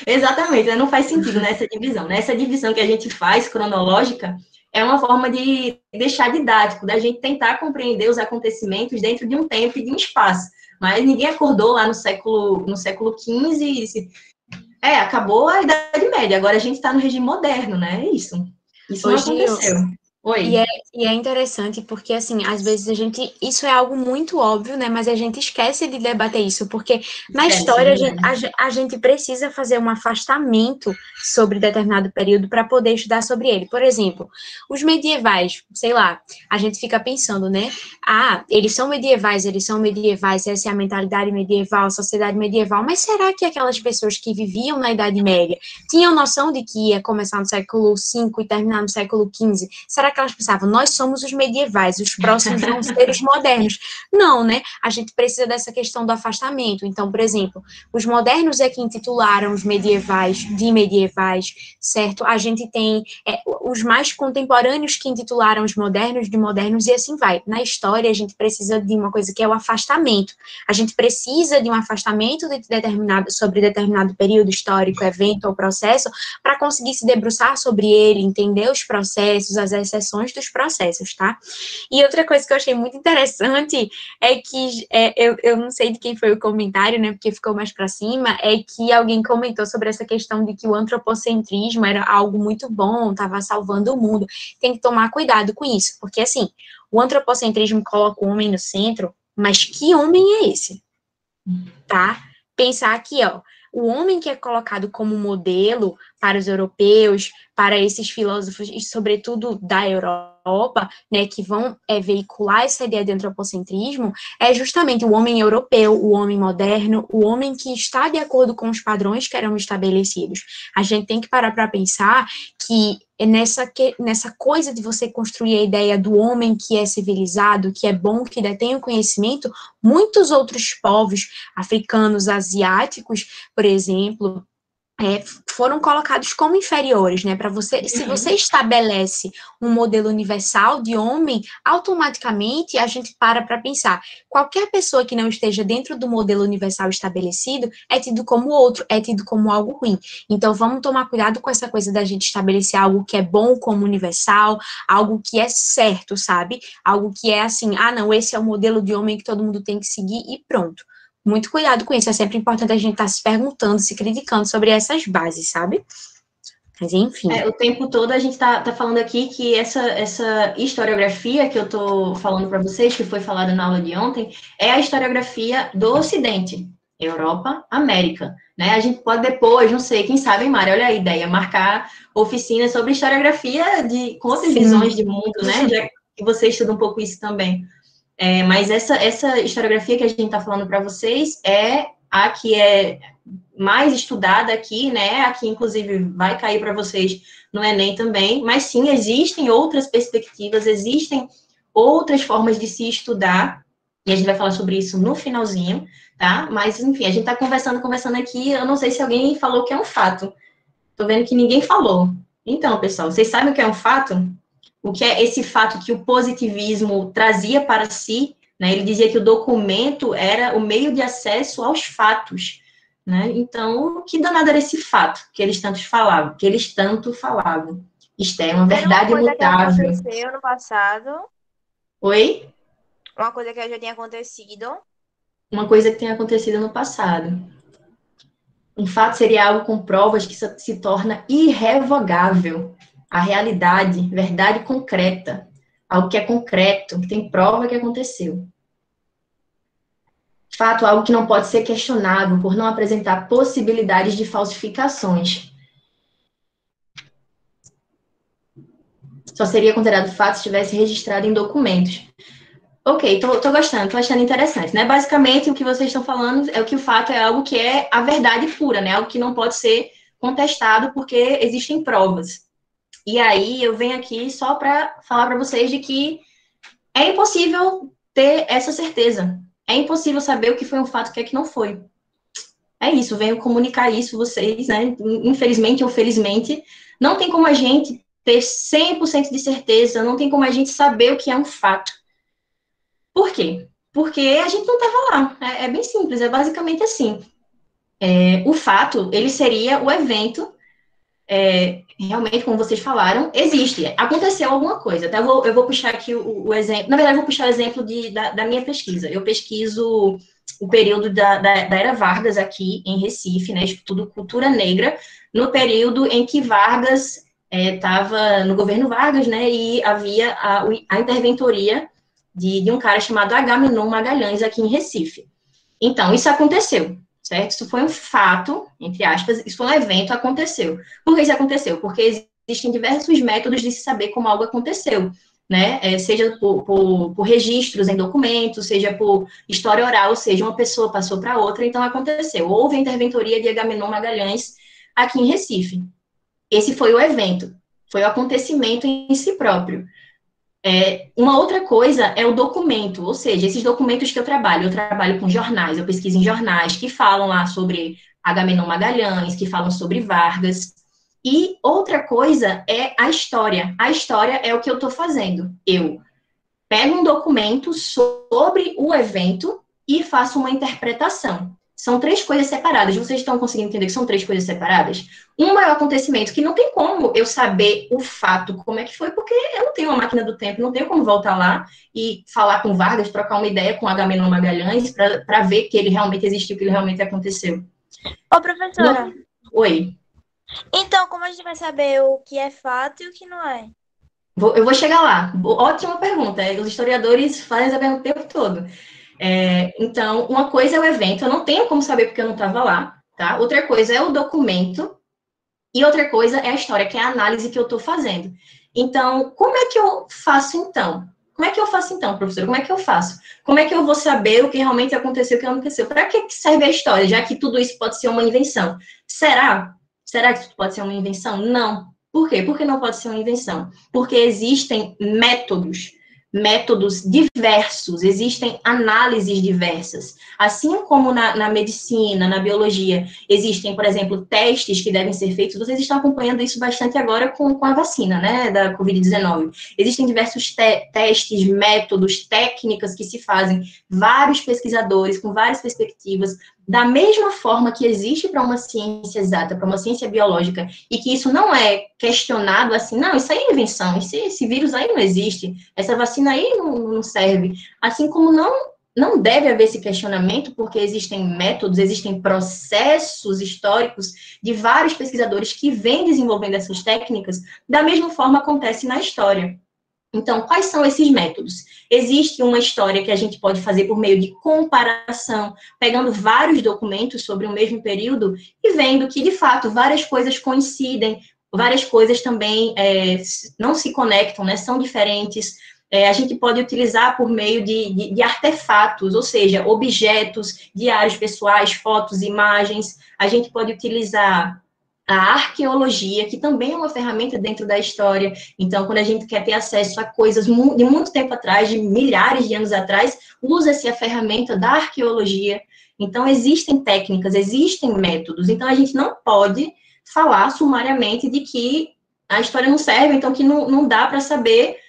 Exatamente, não faz sentido nessa divisão. Nessa divisão que a gente faz, cronológica, é uma forma de deixar didático, da gente tentar compreender os acontecimentos dentro de um tempo e de um espaço. Mas ninguém acordou lá no século XV e disse, acabou a Idade Média, agora a gente está no regime moderno, né? É isso. Isso não aconteceu. Oi. E é interessante porque, assim, às vezes isso é algo muito óbvio, né, mas a gente esquece de debater isso, porque na história a gente precisa fazer um afastamento sobre determinado período para poder estudar sobre ele. Por exemplo, os medievais, sei lá, a gente fica pensando, né, eles são medievais, essa é a mentalidade medieval, a sociedade medieval, mas será que aquelas pessoas que viviam na Idade Média tinham noção de que ia começar no século V e terminar no século XV? Será que elas pensavam, nós somos os medievais, os próximos vão ser os modernos? Não, né? A gente precisa dessa questão do afastamento. Então, por exemplo, os modernos é que intitularam os medievais de medievais, certo? A gente tem os mais contemporâneos que intitularam os modernos de modernos e assim vai. Na história, a gente precisa de uma coisa que é o afastamento. A gente precisa de um afastamento sobre determinado período histórico, evento ou processo, para conseguir se debruçar sobre ele, entender os processos, as exceções dos processos, tá? E outra coisa que eu achei muito interessante é que, eu não sei de quem foi o comentário, né, porque ficou mais para cima, é que alguém comentou sobre essa questão de que o antropocentrismo era algo muito bom, estava salvando o mundo. Tem que tomar cuidado com isso, porque, assim, o antropocentrismo coloca o homem no centro, mas que homem é esse? Tá? Pensar aqui, ó, o homem que é colocado como modelo para os europeus, para esses filósofos, e sobretudo da Europa, né, que vão veicular essa ideia de antropocentrismo, é justamente o homem europeu, o homem moderno, o homem que está de acordo com os padrões que eram estabelecidos. A gente tem que parar para pensar que nessa coisa de você construir a ideia do homem que é civilizado, que é bom, que detém o conhecimento, muitos outros povos africanos, asiáticos, por exemplo, foram colocados como inferiores, né? Para você, se você estabelece um modelo universal de homem, automaticamente a gente para pensar. Qualquer pessoa que não esteja dentro do modelo universal estabelecido é tido como outro, é tido como algo ruim. Então, vamos tomar cuidado com essa coisa da gente estabelecer algo que é bom como universal, algo que é certo, sabe? Algo que é assim, não, esse é o modelo de homem que todo mundo tem que seguir e pronto. Muito cuidado com isso, é sempre importante a gente estar se perguntando, se criticando sobre essas bases, sabe? Mas, enfim. O tempo todo a gente está falando aqui que essa historiografia que eu estou falando para vocês, que foi falada na aula de ontem, é a historiografia do Ocidente, Europa, América, né? A gente pode depois, não sei, quem sabe, Mari, olha a ideia, marcar oficinas sobre historiografia com outras visões de mundo, né? Já que você estuda um pouco isso também. Mas essa historiografia que a gente está falando para vocês é a que é mais estudada aqui, né? Aqui, inclusive, vai cair para vocês no Enem também. Mas, sim, existem outras perspectivas, existem outras formas de se estudar, e a gente vai falar sobre isso no finalzinho, tá? Mas, enfim, a gente está conversando aqui, eu não sei se alguém falou que é um fato. Tô vendo que ninguém falou. Então, pessoal, vocês sabem o que é um fato? O que é esse fato que o positivismo trazia para si, né? Ele dizia que o documento era o meio de acesso aos fatos, né? Então, que danado era esse fato que eles tanto falavam? Isto é uma verdade imutável. Uma coisa que aconteceu no passado. Oi? Uma coisa que já tinha acontecido. Uma coisa que tem acontecido no passado. Um fato seria algo com provas que se torna irrevogável. A realidade, verdade concreta, algo que é concreto, que tem prova que aconteceu. Fato, algo que não pode ser questionado por não apresentar possibilidades de falsificações. Só seria considerado fato se estivesse registrado em documentos. Ok, tô gostando, tô achando interessante, né? Basicamente, o que vocês estão falando é que o fato é algo que é a verdade pura, né? Algo que não pode ser contestado porque existem provas. E aí, eu venho aqui só para falar para vocês de que é impossível ter essa certeza. É impossível saber o que foi um fato e o que é que não foi. É isso, venho comunicar isso a vocês, né? Infelizmente ou felizmente, não tem como a gente ter 100% de certeza, não tem como a gente saber o que é um fato. Por quê? Porque a gente não estava lá. É bem simples, é basicamente assim. O fato, ele seria o evento, realmente, como vocês falaram, existe. Aconteceu alguma coisa. Tá? Eu vou puxar aqui o exemplo. Na verdade, eu vou puxar o exemplo da minha pesquisa. Eu pesquiso o período da Era Vargas aqui em Recife, né? Estudo cultura negra, no período em que Vargas estava no governo Vargas, né? E havia a interventoria de um cara chamado Agamenon Magalhães aqui em Recife. Então, isso aconteceu, certo? Isso foi um fato, entre aspas, isso foi um evento, aconteceu. Por que isso aconteceu? Porque existem diversos métodos de se saber como algo aconteceu, né? Seja por registros em documentos, seja por história oral, seja uma pessoa passou para outra, então aconteceu. Houve a interventoria de Agamenon Magalhães aqui em Recife. Esse foi o evento, foi o acontecimento em si próprio. Uma outra coisa é o documento, ou seja, esses documentos que eu trabalho com jornais, eu pesquiso em jornais que falam lá sobre Agamenon Magalhães, que falam sobre Vargas, e outra coisa é a história é o que eu estou fazendo, eu pego um documento sobre o evento e faço uma interpretação. São 3 coisas separadas. Vocês estão conseguindo entender que são 3 coisas separadas? Um é o acontecimento, que não tem como eu saber o fato, como é que foi, porque eu não tenho uma máquina do tempo, não tenho como voltar lá e falar com Vargas, trocar uma ideia com Agamenon Magalhães, para ver que ele realmente existiu, que ele realmente aconteceu. Ô, professora. Oi. Então, como a gente vai saber o que é fato e o que não é? Eu vou chegar lá. Ótima pergunta. Os historiadores fazem essa pergunta o tempo todo. Então, uma coisa é o evento, eu não tenho como saber porque eu não estava lá, tá? Outra coisa é o documento, e outra coisa é a história, que é a análise que eu estou fazendo. Então, como é que eu faço então? Professora? Como é que eu faço? Como é que eu vou saber o que realmente aconteceu, o que não aconteceu? Para que serve a história, já que tudo isso pode ser uma invenção? Será? Será que isso pode ser uma invenção? Não. Por quê? Porque não pode ser uma invenção. Porque existem métodos diversos, existem análises diversas. Assim como na medicina, na biologia, existem, por exemplo, testes que devem ser feitos, vocês estão acompanhando isso bastante agora com a vacina, né, da Covid-19. Existem diversos testes, métodos, técnicas que se fazem, vários pesquisadores com várias perspectivas, da mesma forma que existe para uma ciência exata, para uma ciência biológica, e que isso não é questionado assim, não, isso aí é invenção, esse vírus aí não existe, essa vacina aí não serve. Assim como não deve haver esse questionamento, porque existem métodos, existem processos históricos de vários pesquisadores que vêm desenvolvendo essas técnicas, da mesma forma acontece na história. Então, quais são esses métodos? Existe uma história que a gente pode fazer por meio de comparação, pegando vários documentos sobre o mesmo período e vendo que, de fato, várias coisas coincidem, várias coisas também não se conectam, né, são diferentes. A gente pode utilizar por meio de artefatos, ou seja, objetos, diários pessoais, fotos, imagens. A gente pode utilizar a arqueologia, que também é uma ferramenta dentro da história. Então, quando a gente quer ter acesso a coisas de muito tempo atrás, de milhares de anos atrás, usa-se a ferramenta da arqueologia. Então, existem técnicas, existem métodos. Então, a gente não pode falar sumariamente de que a história não serve, então que não dá para saber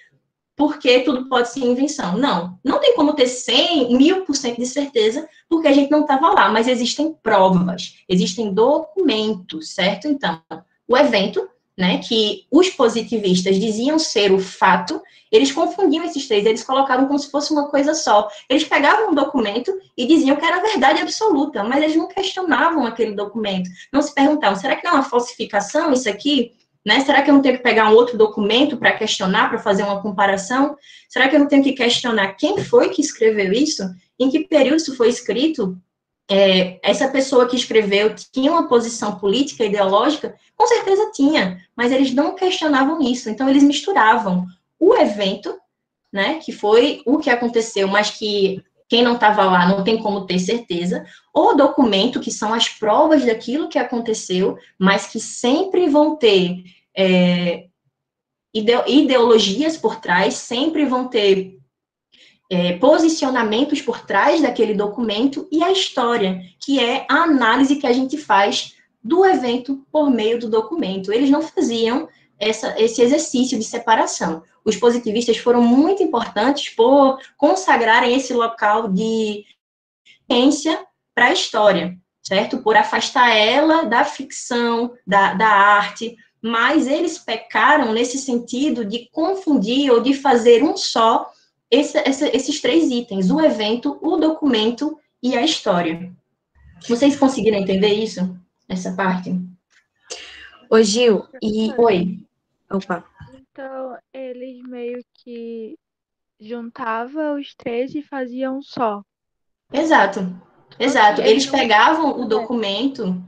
porque tudo pode ser invenção. Não tem como ter 100, 1000% de certeza, porque a gente não estava lá, mas existem provas, existem documentos, certo? Então, o evento, né, que os positivistas diziam ser o fato, eles confundiam esses 3, eles colocavam como se fosse uma coisa só. Eles pegavam um documento e diziam que era verdade absoluta, mas eles não questionavam aquele documento, não se perguntavam, será que não é uma falsificação isso aqui? Né? Será que eu não tenho que pegar um outro documento para questionar, para fazer uma comparação? Será que eu não tenho que questionar quem foi que escreveu isso? Em que período isso foi escrito? essa pessoa que escreveu tinha uma posição política, ideológica? Com certeza tinha, mas eles não questionavam isso. Então, eles misturavam o evento, né, que foi o que aconteceu, mas que quem não estava lá não tem como ter certeza, o documento, que são as provas daquilo que aconteceu, mas que sempre vão ter ideologias por trás, sempre vão ter posicionamentos por trás daquele documento, e a história, que é a análise que a gente faz do evento por meio do documento. Eles não faziam esse exercício de separação. Os positivistas foram muito importantes por consagrarem esse local de ciência para a história, certo? Por afastar ela da ficção, da arte, mas eles pecaram nesse sentido de confundir ou de fazer um só esses 3 itens: o evento, o documento e a história. Vocês conseguiram entender isso? Essa parte? Ô, Gil, Oi. Opa. Então, eles meio que juntavam os 3 e faziam um só. Exato. Eles pegavam o documento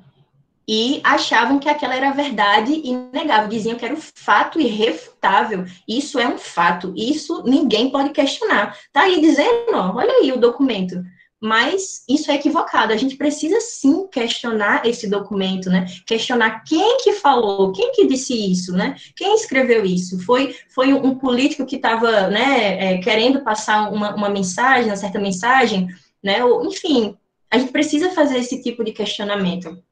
e achavam que aquela era a verdade inegável, diziam que era o fato irrefutável. Isso é um fato, isso ninguém pode questionar. Tá aí dizendo, ó, olha aí o documento. Mas isso é equivocado, a gente precisa sim questionar esse documento, né? Questionar quem que falou, quem que disse isso, né? Quem escreveu isso? Foi um político que estava, né, querendo passar uma mensagem, uma certa mensagem, né? Ou, enfim, a gente precisa fazer esse tipo de questionamento.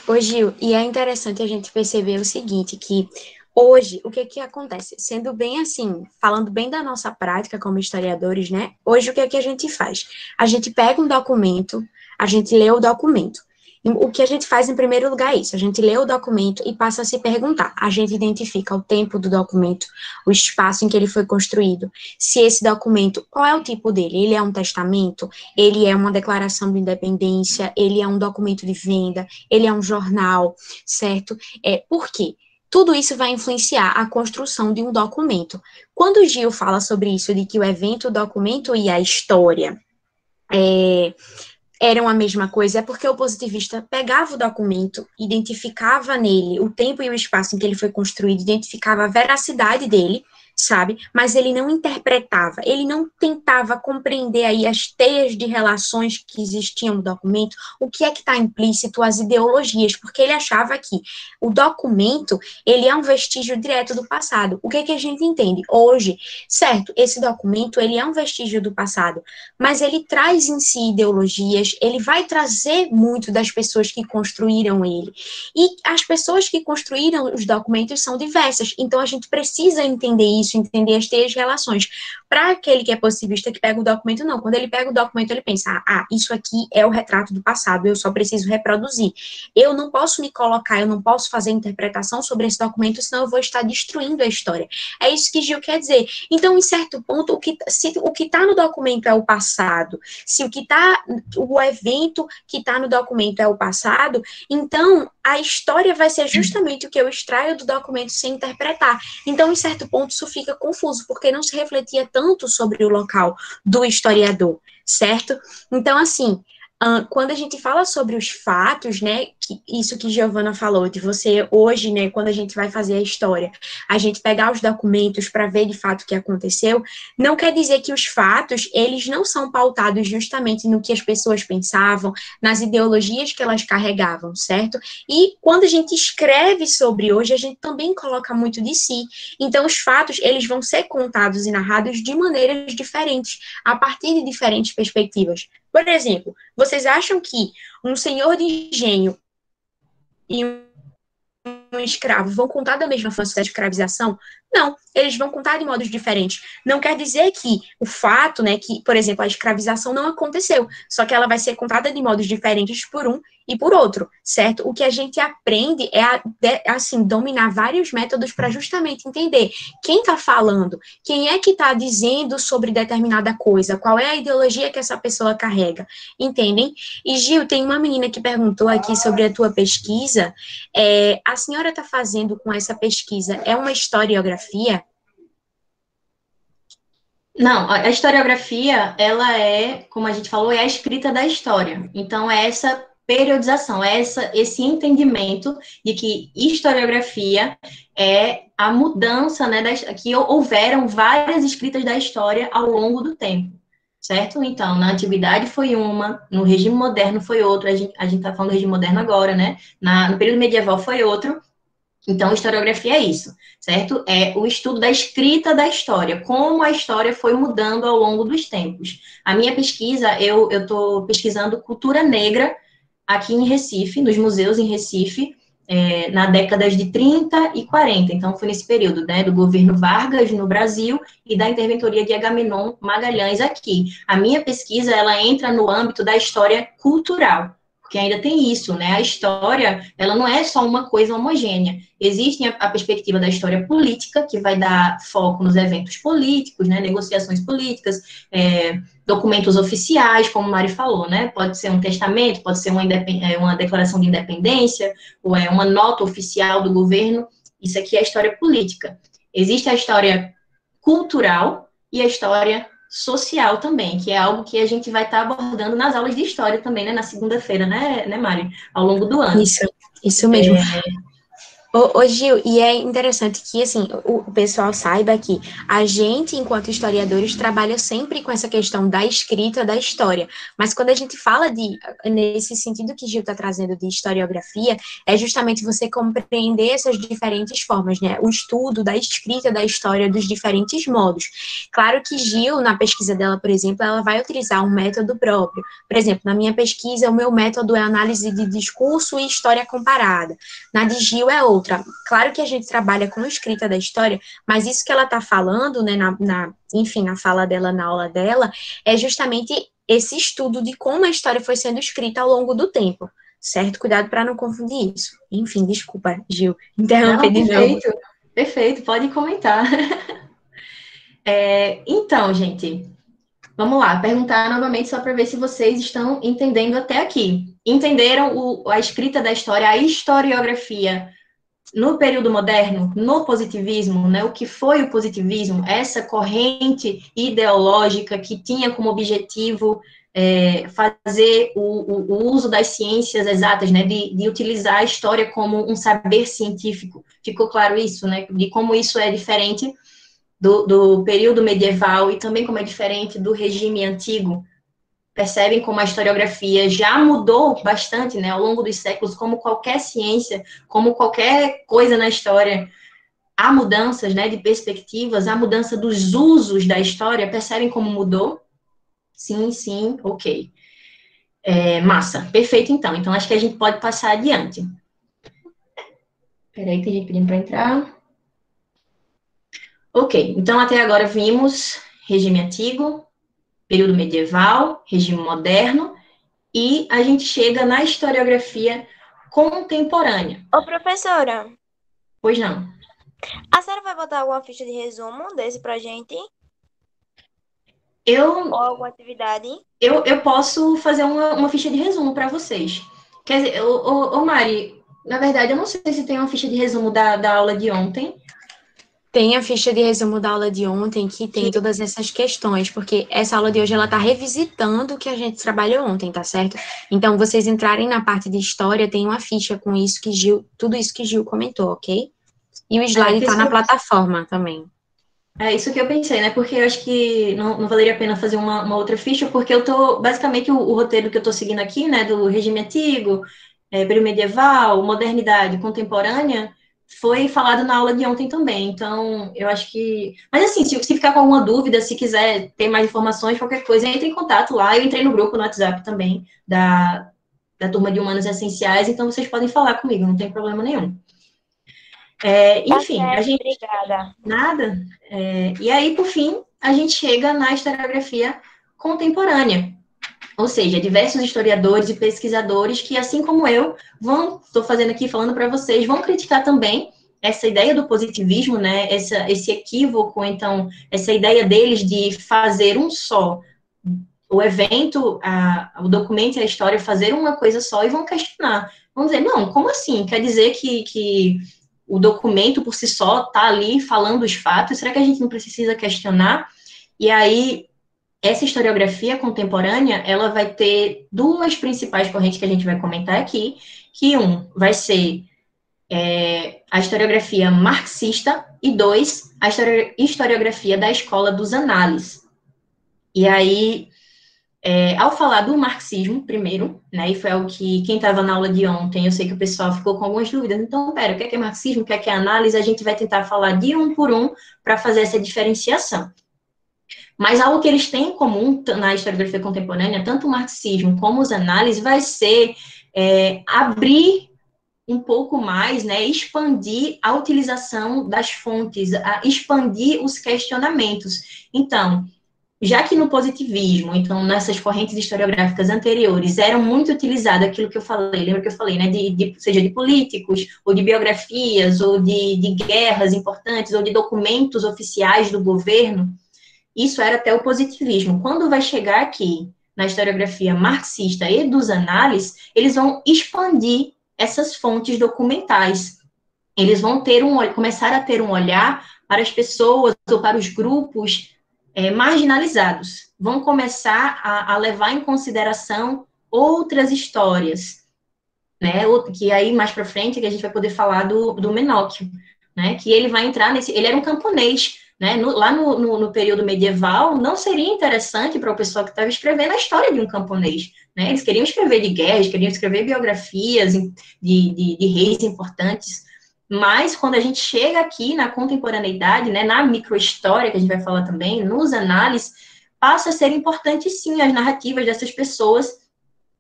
Ô, Gil, e é interessante a gente perceber o seguinte, que hoje, o que acontece? Sendo bem assim, falando bem da nossa prática como historiadores, né? Hoje, o que a gente faz? A gente pega um documento, a gente lê o documento. O que a gente faz, em primeiro lugar, é isso. A gente lê o documento e passa a se perguntar. A gente identifica o tempo do documento, o espaço em que ele foi construído. Se esse documento, qual é o tipo dele? Ele é um testamento? Ele é uma declaração de independência? Ele é um documento de venda? Ele é um jornal? Certo? Por quê? Tudo isso vai influenciar a construção de um documento. Quando o Gil fala sobre isso, de que o evento, o documento e a história eram a mesma coisa, é porque o positivista pegava o documento, identificava nele o tempo e o espaço em que ele foi construído, identificava a veracidade dele, sabe? Mas ele não interpretava, ele não tentava compreender aí as teias de relações que existiam no documento, o que é que está implícito, as ideologias, porque ele achava que o documento, ele é um vestígio direto do passado. O que a gente entende? Hoje, certo, esse documento, ele é um vestígio do passado, mas ele traz em si ideologias, ele vai trazer muito das pessoas que construíram ele. E as pessoas que construíram os documentos são diversas, então a gente precisa entender isso, entender as teias de relações. Para aquele que é positivista que pega o documento, não. Quando ele pega o documento, ele pensa, isso aqui é o retrato do passado, eu só preciso reproduzir. Eu não posso me colocar, eu não posso fazer interpretação sobre esse documento, senão eu vou estar destruindo a história. É isso que Gil quer dizer. Então, em certo ponto, se o que está no documento é o passado, se o evento que está no documento é o passado, então a história vai ser justamente o que eu extraio do documento sem interpretar. Então, em certo ponto, isso fica confuso, porque não se refletia tanto sobre o local do historiador, certo? Então, assim, quando a gente fala sobre os fatos, né, isso que Giovana falou, de você hoje, né, quando a gente vai fazer a história, a gente pegar os documentos para ver de fato o que aconteceu, não quer dizer que os fatos, eles não são pautados justamente no que as pessoas pensavam, nas ideologias que elas carregavam, certo? E quando a gente escreve sobre hoje, a gente também coloca muito de si. Então, os fatos, eles vão ser contados e narrados de maneiras diferentes, a partir de diferentes perspectivas. Por exemplo, vocês acham que um senhor de engenho e um escravo vão contar da mesma forma da escravização? Não, eles vão contar de modos diferentes. Não quer dizer que o fato, né, que, por exemplo, a escravização não aconteceu, só que ela vai ser contada de modos diferentes por um e por outro, certo? O que a gente aprende assim, dominar vários métodos para justamente entender quem está falando, quem é que está dizendo sobre determinada coisa, qual é a ideologia que essa pessoa carrega, entendem? E, Gil, tem uma menina que perguntou aqui sobre a tua pesquisa, a senhora está fazendo com essa pesquisa, é uma historiografia? Não, a historiografia, ela é, como a gente falou, é a escrita da história. Então, é essa periodização, é esse entendimento de que historiografia é a mudança, né, que houveram várias escritas da história ao longo do tempo, certo? Então, na antiguidade foi uma, no regime moderno foi outra, a gente está falando do regime moderno agora, né? No período medieval foi outro. Então, historiografia é isso, certo? É o estudo da escrita da história, como a história foi mudando ao longo dos tempos. A minha pesquisa, eu estou pesquisando cultura negra aqui em Recife, nos museus em Recife, na décadas de 30 e 40. Então, foi nesse período, né, do governo Vargas no Brasil e da interventoria de Agamenon Magalhães aqui. A minha pesquisa, ela entra no âmbito da história cultural, porque ainda tem isso, né? A história, ela não é só uma coisa homogênea. Existe a perspectiva da história política, que vai dar foco nos eventos políticos, né? Negociações políticas, documentos oficiais, como o Mari falou, né? Pode ser um testamento, pode ser uma declaração de independência, ou é uma nota oficial do governo. Isso aqui é a história política. Existe a história cultural e a história social também, que é algo que a gente vai estar abordando nas aulas de história também, né, na segunda-feira, né, Mari? Ao longo do ano. Isso mesmo. Ô, Gil, e é interessante que, assim, o pessoal saiba que a gente, enquanto historiadores, trabalha sempre com essa questão da escrita da história, mas quando a gente fala nesse sentido que Gil está trazendo de historiografia, é justamente você compreender essas diferentes formas, né, o estudo da escrita da história dos diferentes modos. Claro que Gil, na pesquisa dela, por exemplo, ela vai utilizar um método próprio. Por exemplo, na minha pesquisa, o meu método é análise de discurso e história comparada. Na de Gil é outra. Claro que a gente trabalha com escrita da história, mas isso que ela está falando, né, enfim, na fala dela, na aula dela, é justamente esse estudo de como a história foi sendo escrita ao longo do tempo, certo? Cuidado para não confundir isso. Enfim, desculpa, Gil, interromper de novo. Perfeito, pode comentar. Então, gente, vamos lá, perguntar novamente só para ver se vocês estão entendendo até aqui. Entenderam a escrita da história, a historiografia no período moderno, no positivismo, né? O que foi o positivismo? Essa corrente ideológica que tinha como objetivo fazer o uso das ciências exatas, né? De utilizar a história como um saber científico. Ficou claro isso, né? De como isso é diferente do período medieval e também como é diferente do regime antigo. Percebem como a historiografia já mudou bastante, né, ao longo dos séculos, como qualquer ciência, como qualquer coisa na história, há mudanças, né, de perspectivas, há mudança dos usos da história, percebem como mudou? Sim, ok. Massa, perfeito então. Então, acho que a gente pode passar adiante. Peraí, tem gente pedindo para entrar. Ok, então até agora vimos regime antigo, período medieval, regime moderno, e a gente chega na historiografia contemporânea. Ô, professora, Pois não. a senhora vai botar alguma ficha de resumo desse pra gente? Eu, Ou alguma atividade? eu posso fazer uma ficha de resumo para vocês. Quer dizer, ô Mari, na verdade, eu não sei se tem uma ficha de resumo da aula de ontem. Tem a ficha de resumo da aula de ontem, que tem todas essas questões, porque essa aula de hoje, ela tá revisitando o que a gente trabalhou ontem, tá certo? Então, vocês entrarem na parte de história, tem uma ficha com isso que tudo isso que Gil comentou, ok? E o slide tá na plataforma também. É isso que eu pensei, né? Porque eu acho que não valeria a pena fazer uma outra ficha, porque eu tô, basicamente, o roteiro que eu tô seguindo aqui, né, do regime antigo, período medieval, modernidade contemporânea, foi falado na aula de ontem também, então, eu acho que... Mas, assim, se ficar com alguma dúvida, se quiser ter mais informações, qualquer coisa, entre em contato lá, eu entrei no grupo no WhatsApp também, da turma de Humanos Essenciais, então vocês podem falar comigo, não tem problema nenhum. Enfim, a gente... Obrigada. Nada. E aí, por fim, a gente chega na historiografia contemporânea, ou seja, diversos historiadores e pesquisadores que, assim como eu, estou fazendo aqui, falando para vocês, vão criticar também essa ideia do positivismo, né, esse equívoco, então, essa ideia deles de fazer um só, o evento, o documento e a história, fazer uma coisa só, e vão questionar, vão dizer, não, como assim? Quer dizer que o documento por si só está ali falando os fatos, será que a gente não precisa questionar? E aí, essa historiografia contemporânea, ela vai ter duas principais correntes que a gente vai comentar aqui, que vai ser a historiografia marxista e dois, a historiografia da escola dos análises. E aí, ao falar do marxismo, primeiro, né, e foi algo que quem estava na aula de ontem, eu sei que o pessoal ficou com algumas dúvidas, então, pera, o que é marxismo, o que é análise? A gente vai tentar falar de um por um para fazer essa diferenciação. Mas algo que eles têm em comum na historiografia contemporânea, tanto o marxismo como os análises, vai ser abrir um pouco mais, né, expandir a utilização das fontes, expandir os questionamentos. Então, já que no positivismo, então, nessas correntes historiográficas anteriores, eram muito utilizado aquilo que eu falei, lembra que eu falei, né, seja de políticos, ou de biografias, ou de guerras importantes, ou de documentos oficiais do governo, isso era até o positivismo. Quando vai chegar aqui, na historiografia marxista e dos análises, eles vão expandir essas fontes documentais. Eles vão começar a ter um olhar para as pessoas ou para os grupos marginalizados. Vão começar a levar em consideração outras histórias, né? Que aí mais para frente que a gente vai poder falar do Menóquio, né? Que ele vai entrar ele era um camponês, né? Lá no período medieval, não seria interessante para o pessoal que estava escrevendo a história de um camponês, né? Eles queriam escrever de guerras, queriam escrever biografias de reis importantes, mas quando a gente chega aqui na contemporaneidade, né, na microhistória, que a gente vai falar também, nos análises, passa a ser importante, sim, as narrativas dessas pessoas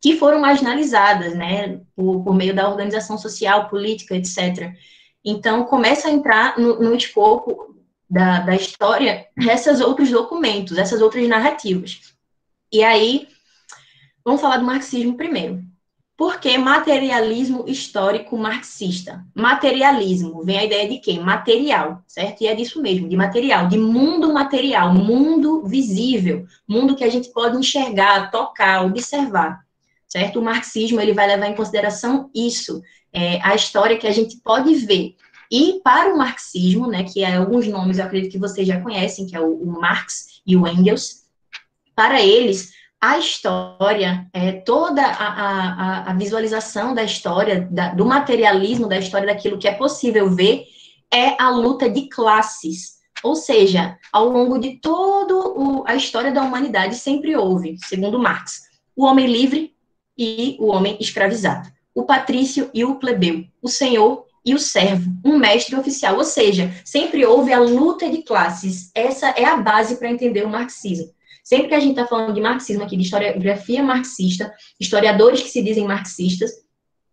que foram marginalizadas, né, por meio da organização social, política, etc. Então, começa a entrar no escopo da história esses outros documentos, essas outras narrativas. E aí, vamos falar do marxismo primeiro. Por que materialismo histórico marxista? Materialismo, vem a ideia de quê? Material, certo? E é disso mesmo, de material, de mundo material, mundo visível, mundo que a gente pode enxergar, tocar, observar, certo? O marxismo, ele vai levar em consideração isso, a história que a gente pode ver. E para o marxismo, né, que é alguns nomes eu acredito que vocês já conhecem, que é o Marx e o Engels, para eles, a história, toda a visualização da história, do materialismo da história, daquilo que é possível ver, é a luta de classes. Ou seja, ao longo de toda a história da humanidade, sempre houve, segundo Marx, o homem livre e o homem escravizado, o patrício e o plebeu, o senhor e o servo, um mestre oficial. Ou seja, sempre houve a luta de classes. Essa é a base para entender o marxismo. Sempre que a gente está falando de marxismo aqui, de historiografia marxista, historiadores que se dizem marxistas,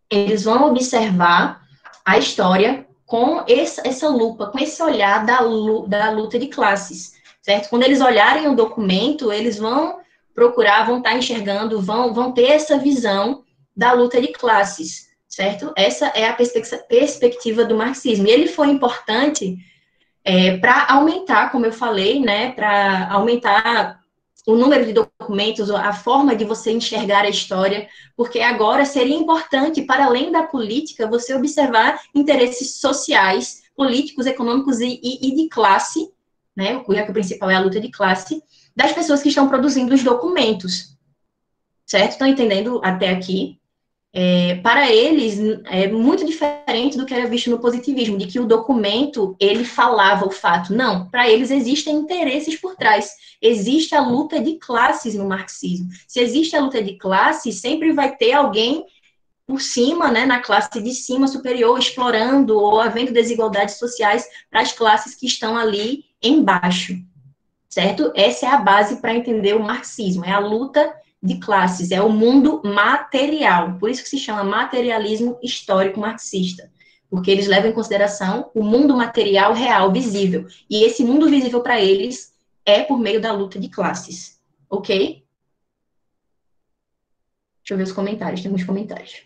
eles vão observar a história com essa lupa, com esse olhar da luta de classes, certo? Quando eles olharem o documento, eles vão procurar, vão estar enxergando, vão ter essa visão da luta de classes, certo? Essa é a perspectiva do marxismo. E ele foi importante para aumentar, como eu falei, né, para aumentar o número de documentos, a forma de você enxergar a história, porque agora seria importante, para além da política, você observar interesses sociais, políticos, econômicos e de classe, né, já que o principal é a luta de classe, das pessoas que estão produzindo os documentos, certo? Estão entendendo até aqui? Para eles, é muito diferente do que era visto no positivismo, de que o documento, ele falava o fato. Não, para eles existem interesses por trás. Existe a luta de classes no marxismo. Se existe a luta de classes, sempre vai ter alguém por cima, né, na classe de cima, superior, explorando ou havendo desigualdades sociais para as classes que estão ali embaixo, certo? Essa é a base para entender o marxismo, é a luta de classes, é o mundo material, por isso que se chama materialismo histórico marxista, porque eles levam em consideração o mundo material real, visível, e esse mundo visível para eles é por meio da luta de classes, ok? Deixa eu ver os comentários, tem muitos comentários.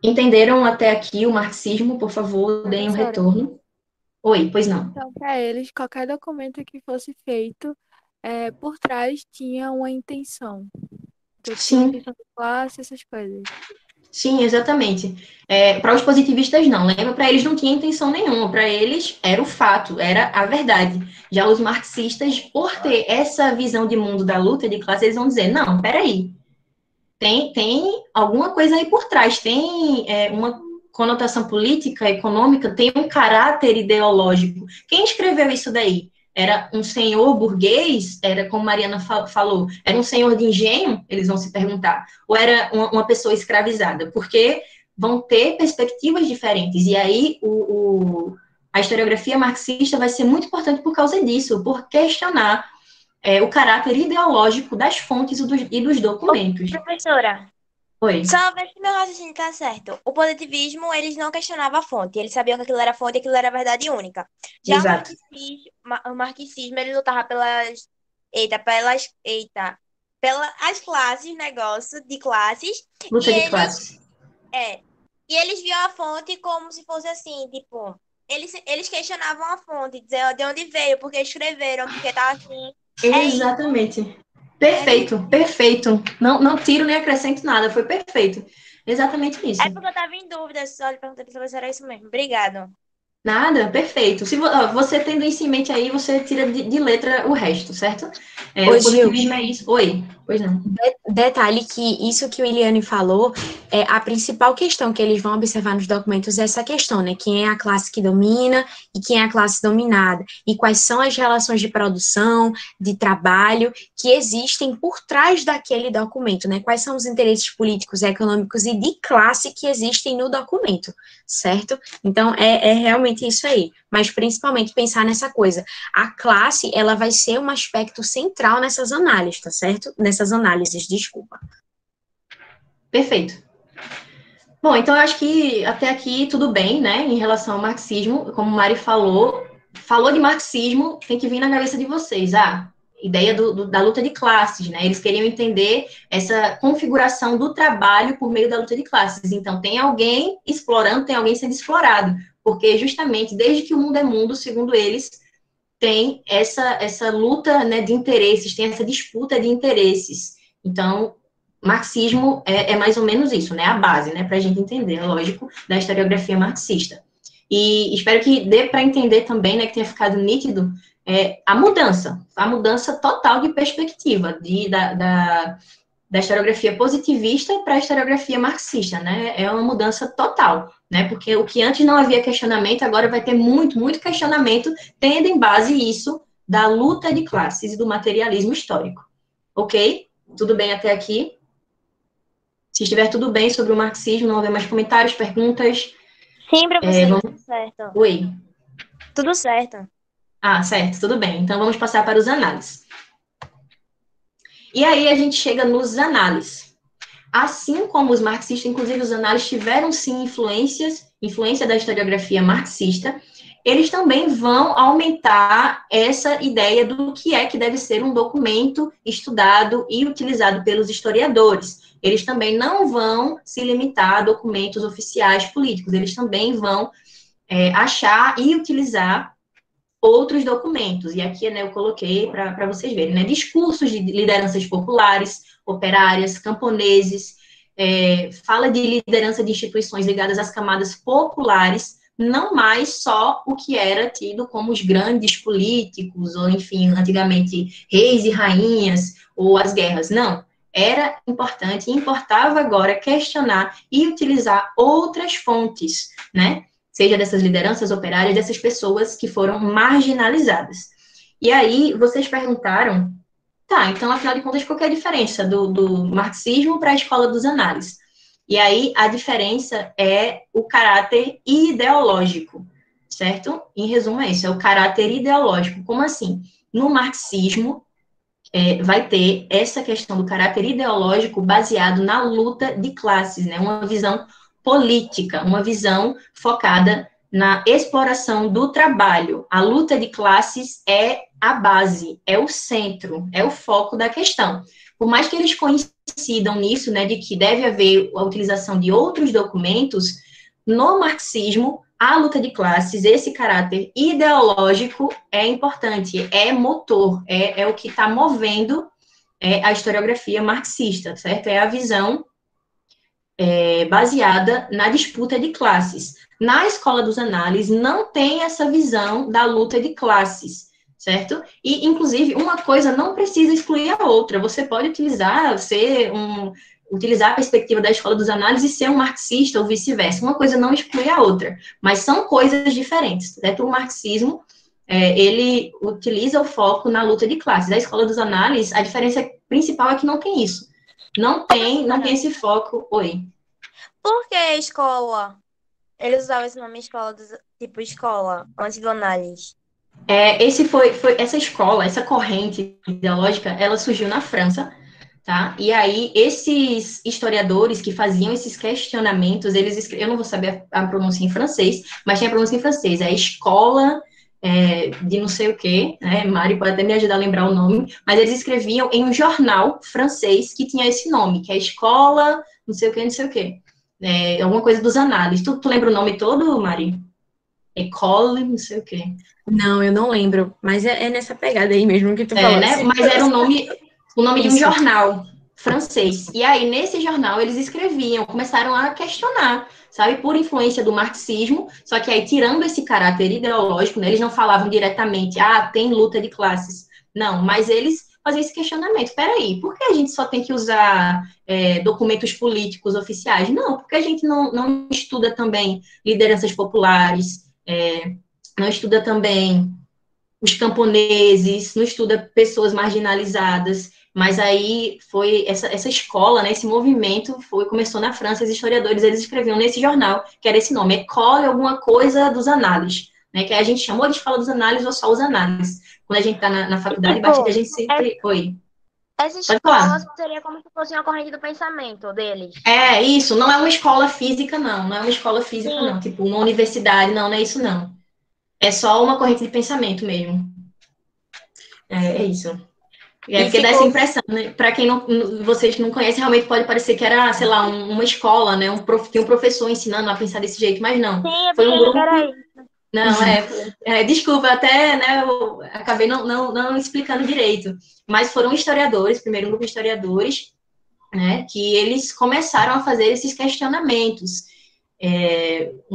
Entenderam até aqui o marxismo? Por favor, deem um retorno. Oi, pois não. Então, para eles, qualquer documento que fosse feito, por trás tinha uma intenção. Então, tinha uma Sim. intenção de classe, essas coisas. Sim, exatamente. Para os positivistas, não. Lembra? Para eles não tinha intenção nenhuma. Para eles era o fato, era a verdade. Já os marxistas, por ter essa visão de mundo da luta de classe, eles vão dizer, não, peraí, tem alguma coisa aí por trás, tem uma conotação política, econômica, tem um caráter ideológico. Quem escreveu isso daí? Era um senhor burguês? Era, como Mariana falou, era um senhor de engenho? Eles vão se perguntar. Ou era uma pessoa escravizada? Porque vão ter perspectivas diferentes. E aí, a historiografia marxista vai ser muito importante por causa disso, por questionar o caráter ideológico das fontes e dos documentos. Professora, Oi. só ver se meu raciocínio tá certo. O positivismo, eles não questionavam a fonte. Eles sabiam que aquilo era fonte e aquilo era a verdade única. Já Exato. o marxismo, ele lutava pelas classes, negócio de classes. Luta E de eles, classes. e eles viam a fonte como se fosse assim, tipo, eles questionavam a fonte, dizer de onde veio, porque escreveram, porque tá assim. Exatamente. Perfeito, perfeito. Não tiro nem acrescento nada, foi perfeito. Exatamente isso. É porque eu tava em dúvida, só lhe perguntei pra você era isso mesmo. Obrigado. Nada, perfeito. Se você tendo isso em mente aí, você tira de letra o resto, certo? Ô, O Gil, positivismo é isso. Oi, pois não. detalhe que isso que o Iliane falou, a principal questão que eles vão observar nos documentos é essa questão, né? Quem é a classe que domina e quem é a classe dominada, e quais são as relações de produção, de trabalho que existem por trás daquele documento, né? Quais são os interesses políticos, econômicos e de classe que existem no documento, certo? Então, é realmente isso aí. Mas, principalmente, pensar nessa coisa. A classe, ela vai ser um aspecto central nessas análises, tá certo? Nessas análises, desculpa. Perfeito. Bom, então eu acho que até aqui tudo bem, né? Em relação ao marxismo, como Mari falou de marxismo, tem que vir na cabeça de vocês, ideia da luta de classes, né? Eles queriam entender essa configuração do trabalho por meio da luta de classes. Então, tem alguém explorando, tem alguém sendo explorado, porque justamente desde que o mundo é mundo, segundo eles, tem essa luta, né, de interesses, tem essa disputa de interesses. Então, marxismo é mais ou menos isso, né, a base, né, para a gente entender, lógico, da historiografia marxista. E espero que dê para entender também, né, que tenha ficado nítido a mudança total de perspectiva da historiografia positivista para a historiografia marxista, né? É uma mudança total, né? Porque o que antes não havia questionamento, agora vai ter muito, muito questionamento, tendo em base isso da luta de classes e do materialismo histórico. Ok? Tudo bem até aqui? Se estiver tudo bem sobre o marxismo, não houver mais comentários, perguntas. Sim, professor, tudo certo. Oi. Tudo certo. Certo, tudo bem. Então vamos passar para os análises. E aí a gente chega nos análises. Assim como os marxistas, inclusive os análises tiveram sim influência da historiografia marxista, eles também vão aumentar essa ideia do que é que deve ser um documento estudado e utilizado pelos historiadores. Eles também não vão se limitar a documentos oficiais políticos, eles também vão achar e utilizar outros documentos, e aqui, né, eu coloquei para vocês verem, né, discursos de lideranças populares, operárias, camponeses, fala de liderança de instituições ligadas às camadas populares, não mais só o que era tido como os grandes políticos, ou, enfim, antigamente, reis e rainhas, ou as guerras, não. Era importante, importava agora questionar e utilizar outras fontes, né, seja dessas lideranças operárias, dessas pessoas que foram marginalizadas. E aí, vocês perguntaram, então, afinal de contas, qual que é a diferença do marxismo para a escola dos análises? E aí, a diferença é o caráter ideológico, certo? Em resumo, é isso, é o caráter ideológico. Como assim? No marxismo, vai ter essa questão do caráter ideológico baseado na luta de classes, né? Uma visão política, uma visão focada na exploração do trabalho. A luta de classes é a base, é o centro, é o foco da questão. Por mais que eles coincidam nisso, né, de que deve haver a utilização de outros documentos, no marxismo, a luta de classes, esse caráter ideológico é importante, é motor, é o que está movendo a historiografia marxista, certo? É a visão baseada na disputa de classes. Na Escola dos Análises, não tem essa visão da luta de classes, certo? E, inclusive, uma coisa não precisa excluir a outra. Você pode utilizar a perspectiva da Escola dos Análises e ser um marxista ou vice-versa. Uma coisa não exclui a outra, mas são coisas diferentes, certo? O marxismo, ele utiliza o foco na luta de classes. A Escola dos Análises, a diferença principal é que não tem isso. Não tem esse foco. Oi. Por que escola? Eles usavam esse nome escola, tipo escola, antes do análise. Essa escola, essa corrente ideológica, ela surgiu na França, tá? E aí, esses historiadores que faziam esses questionamentos, eu não vou saber a pronúncia em francês, mas tem a pronúncia em francês, é escola de não sei o quê, né? Mari pode até me ajudar a lembrar o nome, mas eles escreviam em um jornal francês que tinha esse nome, que é escola, não sei o quê, não sei o quê. Alguma coisa dos análises. Tu lembra o nome todo, Mari? École, não sei o quê. Não, eu não lembro, mas é nessa pegada aí mesmo que tu falou. Né? Mas era o nome de um jornal francês. E aí, nesse jornal, eles escreviam, começaram a questionar, sabe, por influência do marxismo, só que aí, tirando esse caráter ideológico, né, eles não falavam diretamente, tem luta de classes. Não, mas eles faziam esse questionamento. Peraí, por que a gente só tem que usar documentos políticos oficiais? Não, porque a gente não estuda também lideranças populares, não estuda também os camponeses, não estuda pessoas marginalizadas, mas aí foi essa escola, né, esse movimento começou na França, os historiadores, eles escreviam nesse jornal, que era esse nome, École alguma coisa dos análises, né, que a gente chamou de escola dos análises ou só os análises. Quando a gente está na faculdade, a gente sempre... Oi. Essa escola seria como se fosse uma corrente do pensamento deles. Isso, não é uma escola física, não é uma escola física, não, tipo uma universidade, não é isso, não. É só uma corrente de pensamento mesmo. É isso. Porque dá essa impressão, né? Para quem vocês não conhecem, realmente pode parecer que era, sei lá, uma escola, né? Tinha um professor ensinando a pensar desse jeito, mas não. Sim, foi um grupo. Era isso. Não, desculpa, até, né, eu acabei não explicando direito. Mas foram historiadores, primeiro um grupo de historiadores, né? Que eles começaram a fazer esses questionamentos.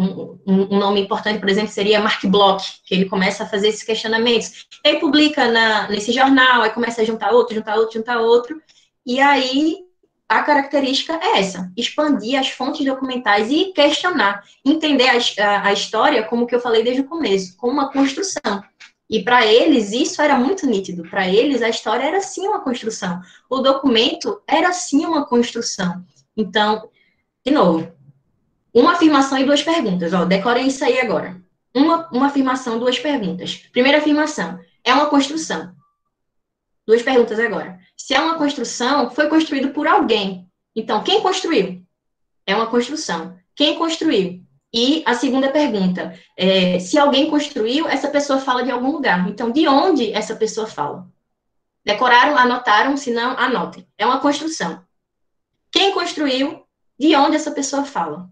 Um nome importante, por exemplo, seria Marc Bloch, que ele começa a fazer esses questionamentos. Aí publica nesse jornal, aí começa a juntar outro, e aí a característica é essa, expandir as fontes documentais e questionar, entender a história, como que eu falei desde o começo, como uma construção. E para eles, isso era muito nítido. Para eles, a história era sim uma construção. O documento era sim uma construção. Então, de novo, uma afirmação e duas perguntas. Decorem isso aí agora. Uma afirmação, duas perguntas. Primeira afirmação, é uma construção. Duas perguntas agora. Se é uma construção, foi construído por alguém. Então, quem construiu? É uma construção. Quem construiu? E a segunda pergunta, se alguém construiu, essa pessoa fala de algum lugar. Então, de onde essa pessoa fala? Decoraram, anotaram, se não, anotem. É uma construção. Quem construiu? De onde essa pessoa fala?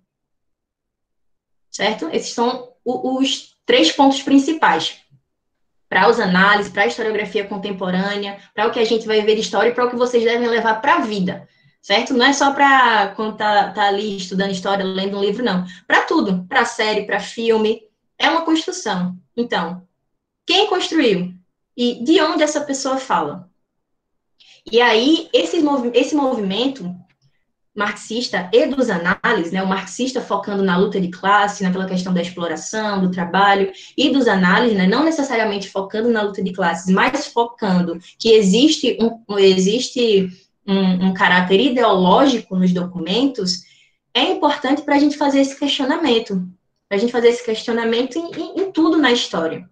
Certo? Esses são os 3 pontos principais para os análises, para a historiografia contemporânea, para o que a gente vai ver de história e para o que vocês devem levar para a vida, certo? Não é só para quando tá ali estudando história, lendo um livro, não. Para tudo, para série, para filme, é uma construção. Então, quem construiu? E de onde essa pessoa fala? E aí, esse movimento marxista e dos análises, né, o marxista focando na luta de classe, naquela questão da exploração, do trabalho, e dos análises, né, não necessariamente focando na luta de classes, mas focando que existe um caráter ideológico nos documentos, é importante para a gente fazer esse questionamento, em tudo na história.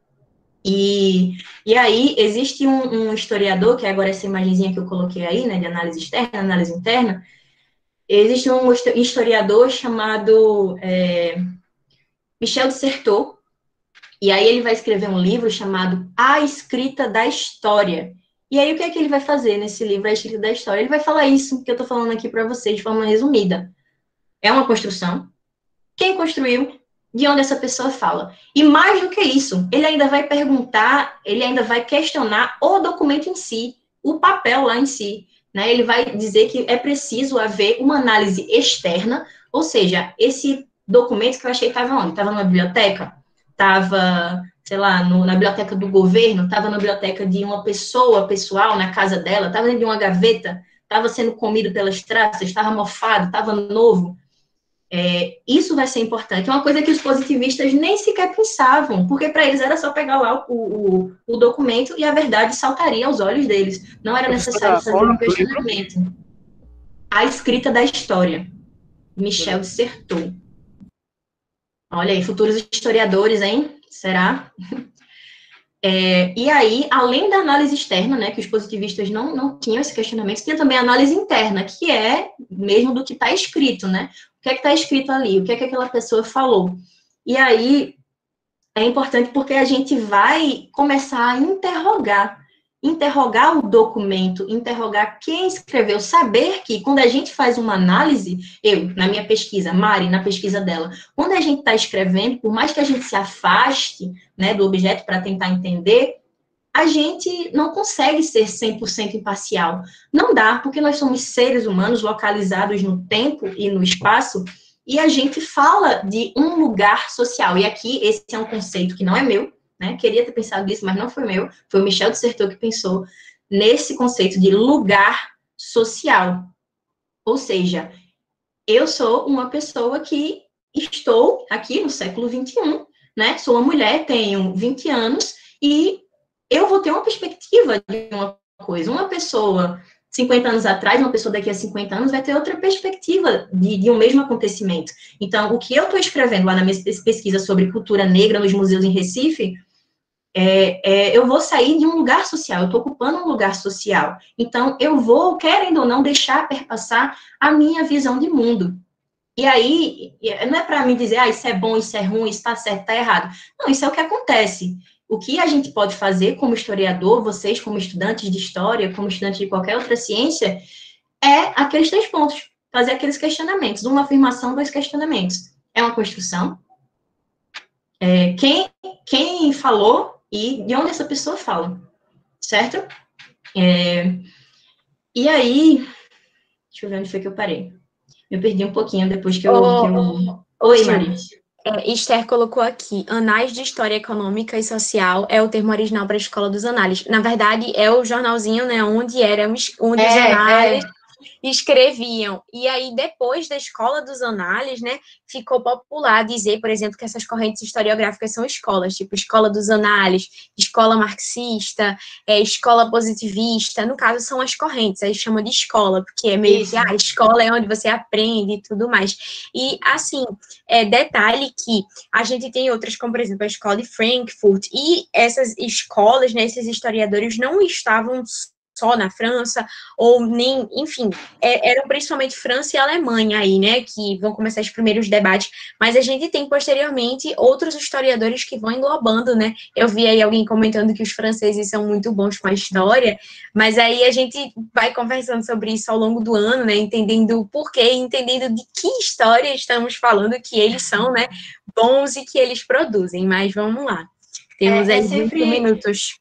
E aí, existe um historiador, que é agora essa imagenzinha que eu coloquei aí, né, de análise externa, análise interna. Existe um historiador chamado Michel de Certeau, e aí ele vai escrever um livro chamado A Escrita da História. E aí o que é que ele vai fazer nesse livro, A Escrita da História? Ele vai falar isso que eu estou falando aqui para vocês de forma resumida. É uma construção. Quem construiu? De onde essa pessoa fala? E mais do que isso, ele ainda vai perguntar, ele ainda vai questionar o documento em si, o papel lá em si. né? Ele vai dizer que é preciso haver uma análise externa, ou seja, esse documento que eu achei estava onde? Estava numa biblioteca? Estava, sei lá, na biblioteca do governo? Estava na biblioteca de uma pessoa pessoal, na casa dela? Estava dentro de uma gaveta? Estava sendo comido pelas traças? Estava mofado? Estava novo? Isso vai ser importante. É uma coisa que os positivistas nem sequer pensavam, porque para eles era só pegar lá o documento e a verdade saltaria aos olhos deles. Não era necessário fazer um questionamento. A escrita da história. Michel dissertou. Olha aí, futuros historiadores, hein? Será? E aí, além da análise externa, né, que os positivistas não tinham esse questionamento, tinha também a análise interna, que é mesmo do que está escrito, né? O que é que está escrito ali? O que é que aquela pessoa falou? E aí, é importante porque a gente vai começar a interrogar o documento, interrogar quem escreveu, saber que quando a gente faz uma análise, eu, na minha pesquisa, Mari, na pesquisa dela, quando a gente está escrevendo, por mais que a gente se afaste, né, do objeto para tentar entender, a gente não consegue ser 100% imparcial. Não dá, porque nós somos seres humanos localizados no tempo e no espaço, e a gente fala de um lugar social. E aqui, esse é um conceito que não é meu, né? Queria ter pensado nisso, mas não foi meu. Foi o Michel Dissertot que pensou nesse conceito de lugar social. Ou seja, eu sou uma pessoa que estou aqui no século XXI, né? Sou uma mulher, tenho 20 anos, e eu vou ter uma perspectiva de uma coisa. Uma pessoa 50 anos atrás, uma pessoa daqui a 50 anos vai ter outra perspectiva de um mesmo acontecimento. Então, o que eu estou escrevendo lá na minha pesquisa sobre cultura negra nos museus em Recife, eu vou sair de um lugar social, eu estou ocupando um lugar social. Então, eu vou, querendo ou não, deixar perpassar a minha visão de mundo. E aí, não é para mim dizer, isso é bom, isso é ruim, isso está certo, está errado. Não, isso é o que acontece. O que a gente pode fazer como historiador, vocês como estudantes de história, como estudantes de qualquer outra ciência, é aqueles 3 pontos, fazer aqueles questionamentos, uma afirmação, 2 questionamentos. É uma construção? Quem falou e de onde essa pessoa fala, certo? E aí, deixa eu ver onde foi que eu parei. Eu perdi um pouquinho depois que eu... Oi, Maria. Esther colocou aqui, Anais de História Econômica e Social é o termo original para a Escola dos Análises. Na verdade, é o jornalzinho, né, onde os análises escreviam. E aí, depois da Escola dos Análises, né, ficou popular dizer, por exemplo, que essas correntes historiográficas são escolas, tipo Escola dos Análises, Escola Marxista, Escola Positivista, no caso, são as correntes, aí chama de escola, porque é meio que, a escola é onde você aprende e tudo mais. E, assim, detalhe que a gente tem outras, como, por exemplo, a Escola de Frankfurt, e essas escolas, né, esses historiadores não estavam só na França, ou nem, enfim, eram principalmente França e Alemanha aí, né, que vão começar os primeiros debates, mas a gente tem, posteriormente, outros historiadores que vão englobando, né, eu vi aí alguém comentando que os franceses são muito bons com a história, mas aí a gente vai conversando sobre isso ao longo do ano, né, entendendo o porquê, entendendo de que história estamos falando, que eles são, né, bons e que eles produzem, mas vamos lá, temos aí 20 minutos.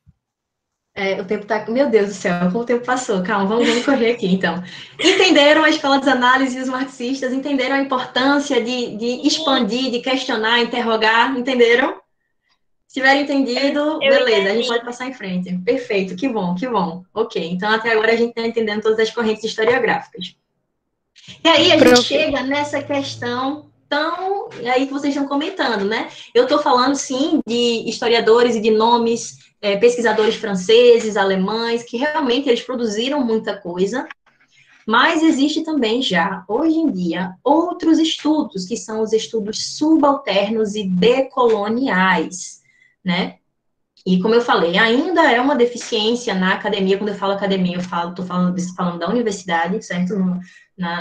O tempo tá... Meu Deus do céu, como o tempo passou. Calma, vamos correr aqui, então. Entenderam a escola dos análises e os marxistas? Entenderam a importância de expandir, de questionar, interrogar? Entenderam? Se tiverem entendido, beleza, a gente pode passar em frente. Perfeito, que bom, que bom. Ok, então até agora a gente está entendendo todas as correntes historiográficas. E aí a gente chega nessa questão aí que vocês estão comentando, né? Eu estou falando, sim, de historiadores e de nomes, pesquisadores franceses, alemães, que realmente eles produziram muita coisa, mas existe também já, hoje em dia, outros estudos, que são os estudos subalternos e decoloniais, né? E como eu falei, ainda é uma deficiência na academia. Quando eu falo academia, estou falando da universidade, certo?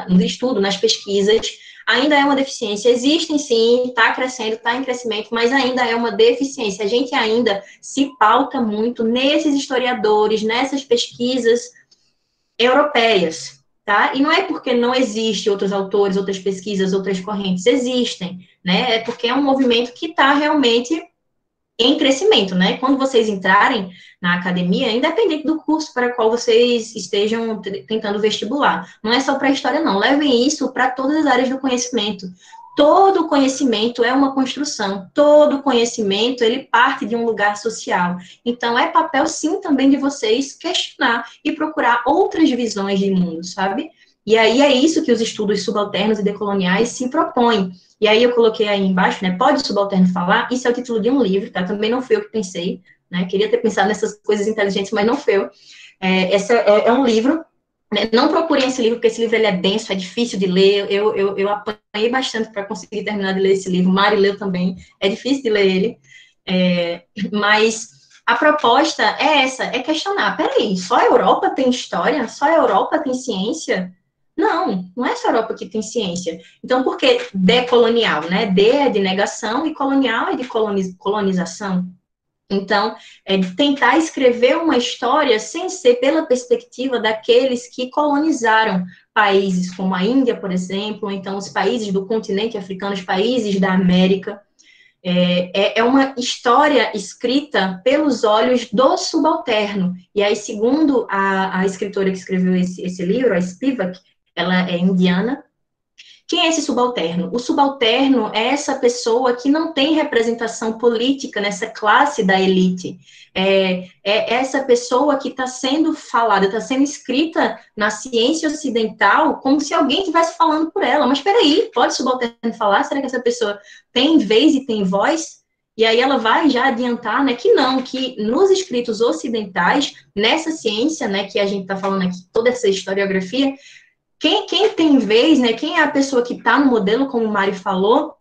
No estudo, nas pesquisas, ainda é uma deficiência. Existem sim, está crescendo, está em crescimento, mas ainda é uma deficiência. A gente ainda se pauta muito nesses historiadores, nessas pesquisas europeias, tá? E não é porque não existem outros autores, outras pesquisas, outras correntes, existem, né? É porque é um movimento que está realmente em crescimento, né? Quando vocês entrarem na academia, independente do curso para o qual vocês estejam tentando vestibular, não é só para a história, não. Levem isso para todas as áreas do conhecimento. Todo conhecimento é uma construção, todo conhecimento, ele parte de um lugar social. Então, é papel, sim, também de vocês questionar e procurar outras visões de mundo, sabe? E aí é isso que os estudos subalternos e decoloniais se propõem. E aí eu coloquei aí embaixo, né, pode o subalterno falar? Isso é o título de um livro, tá? Também não foi eu que pensei, né? Queria ter pensado nessas coisas inteligentes, mas não foi eu. Esse é um livro. Não procurem esse livro, porque esse livro ele é denso, é difícil de ler. Eu apanhei bastante para conseguir terminar de ler esse livro. Mari leu também, é difícil de ler ele. Mas a proposta é essa, é questionar. Peraí, só a Europa tem história? Só a Europa tem ciência? Não, não é só a Europa que tem ciência. Então, por que decolonial, né? De é de negação e colonial é de colonização. Então, é de tentar escrever uma história sem ser pela perspectiva daqueles que colonizaram países como a Índia, por exemplo, ou então os países do continente africano, os países da América. É uma história escrita pelos olhos do subalterno. E aí, segundo a escritora que escreveu esse livro, a Spivak, ela é indiana. Quem é esse subalterno? O subalterno é essa pessoa que não tem representação política nessa classe da elite. É essa pessoa que está sendo falada, está sendo escrita na ciência ocidental como se alguém estivesse falando por ela. Mas espera aí, pode o subalterno falar? Será que essa pessoa tem vez e tem voz? E aí ela vai já adiantar, né, que não, que nos escritos ocidentais, nessa ciência, né, que a gente está falando aqui, toda essa historiografia, quem tem vez, né, quem é a pessoa que está no modelo, como o Mari falou,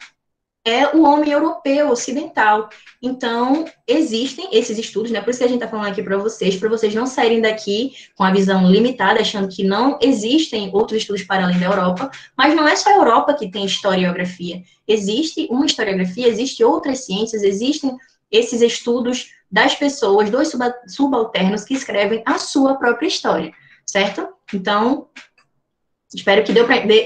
é o homem europeu, ocidental. Então, existem esses estudos, né, por isso que a gente está falando aqui para vocês não saírem daqui com a visão limitada, achando que não existem outros estudos para além da Europa, mas não é só a Europa que tem historiografia. Existe uma historiografia, existem outras ciências, existem esses estudos das pessoas, dos subalternos que escrevem a sua própria história, certo? Então, espero que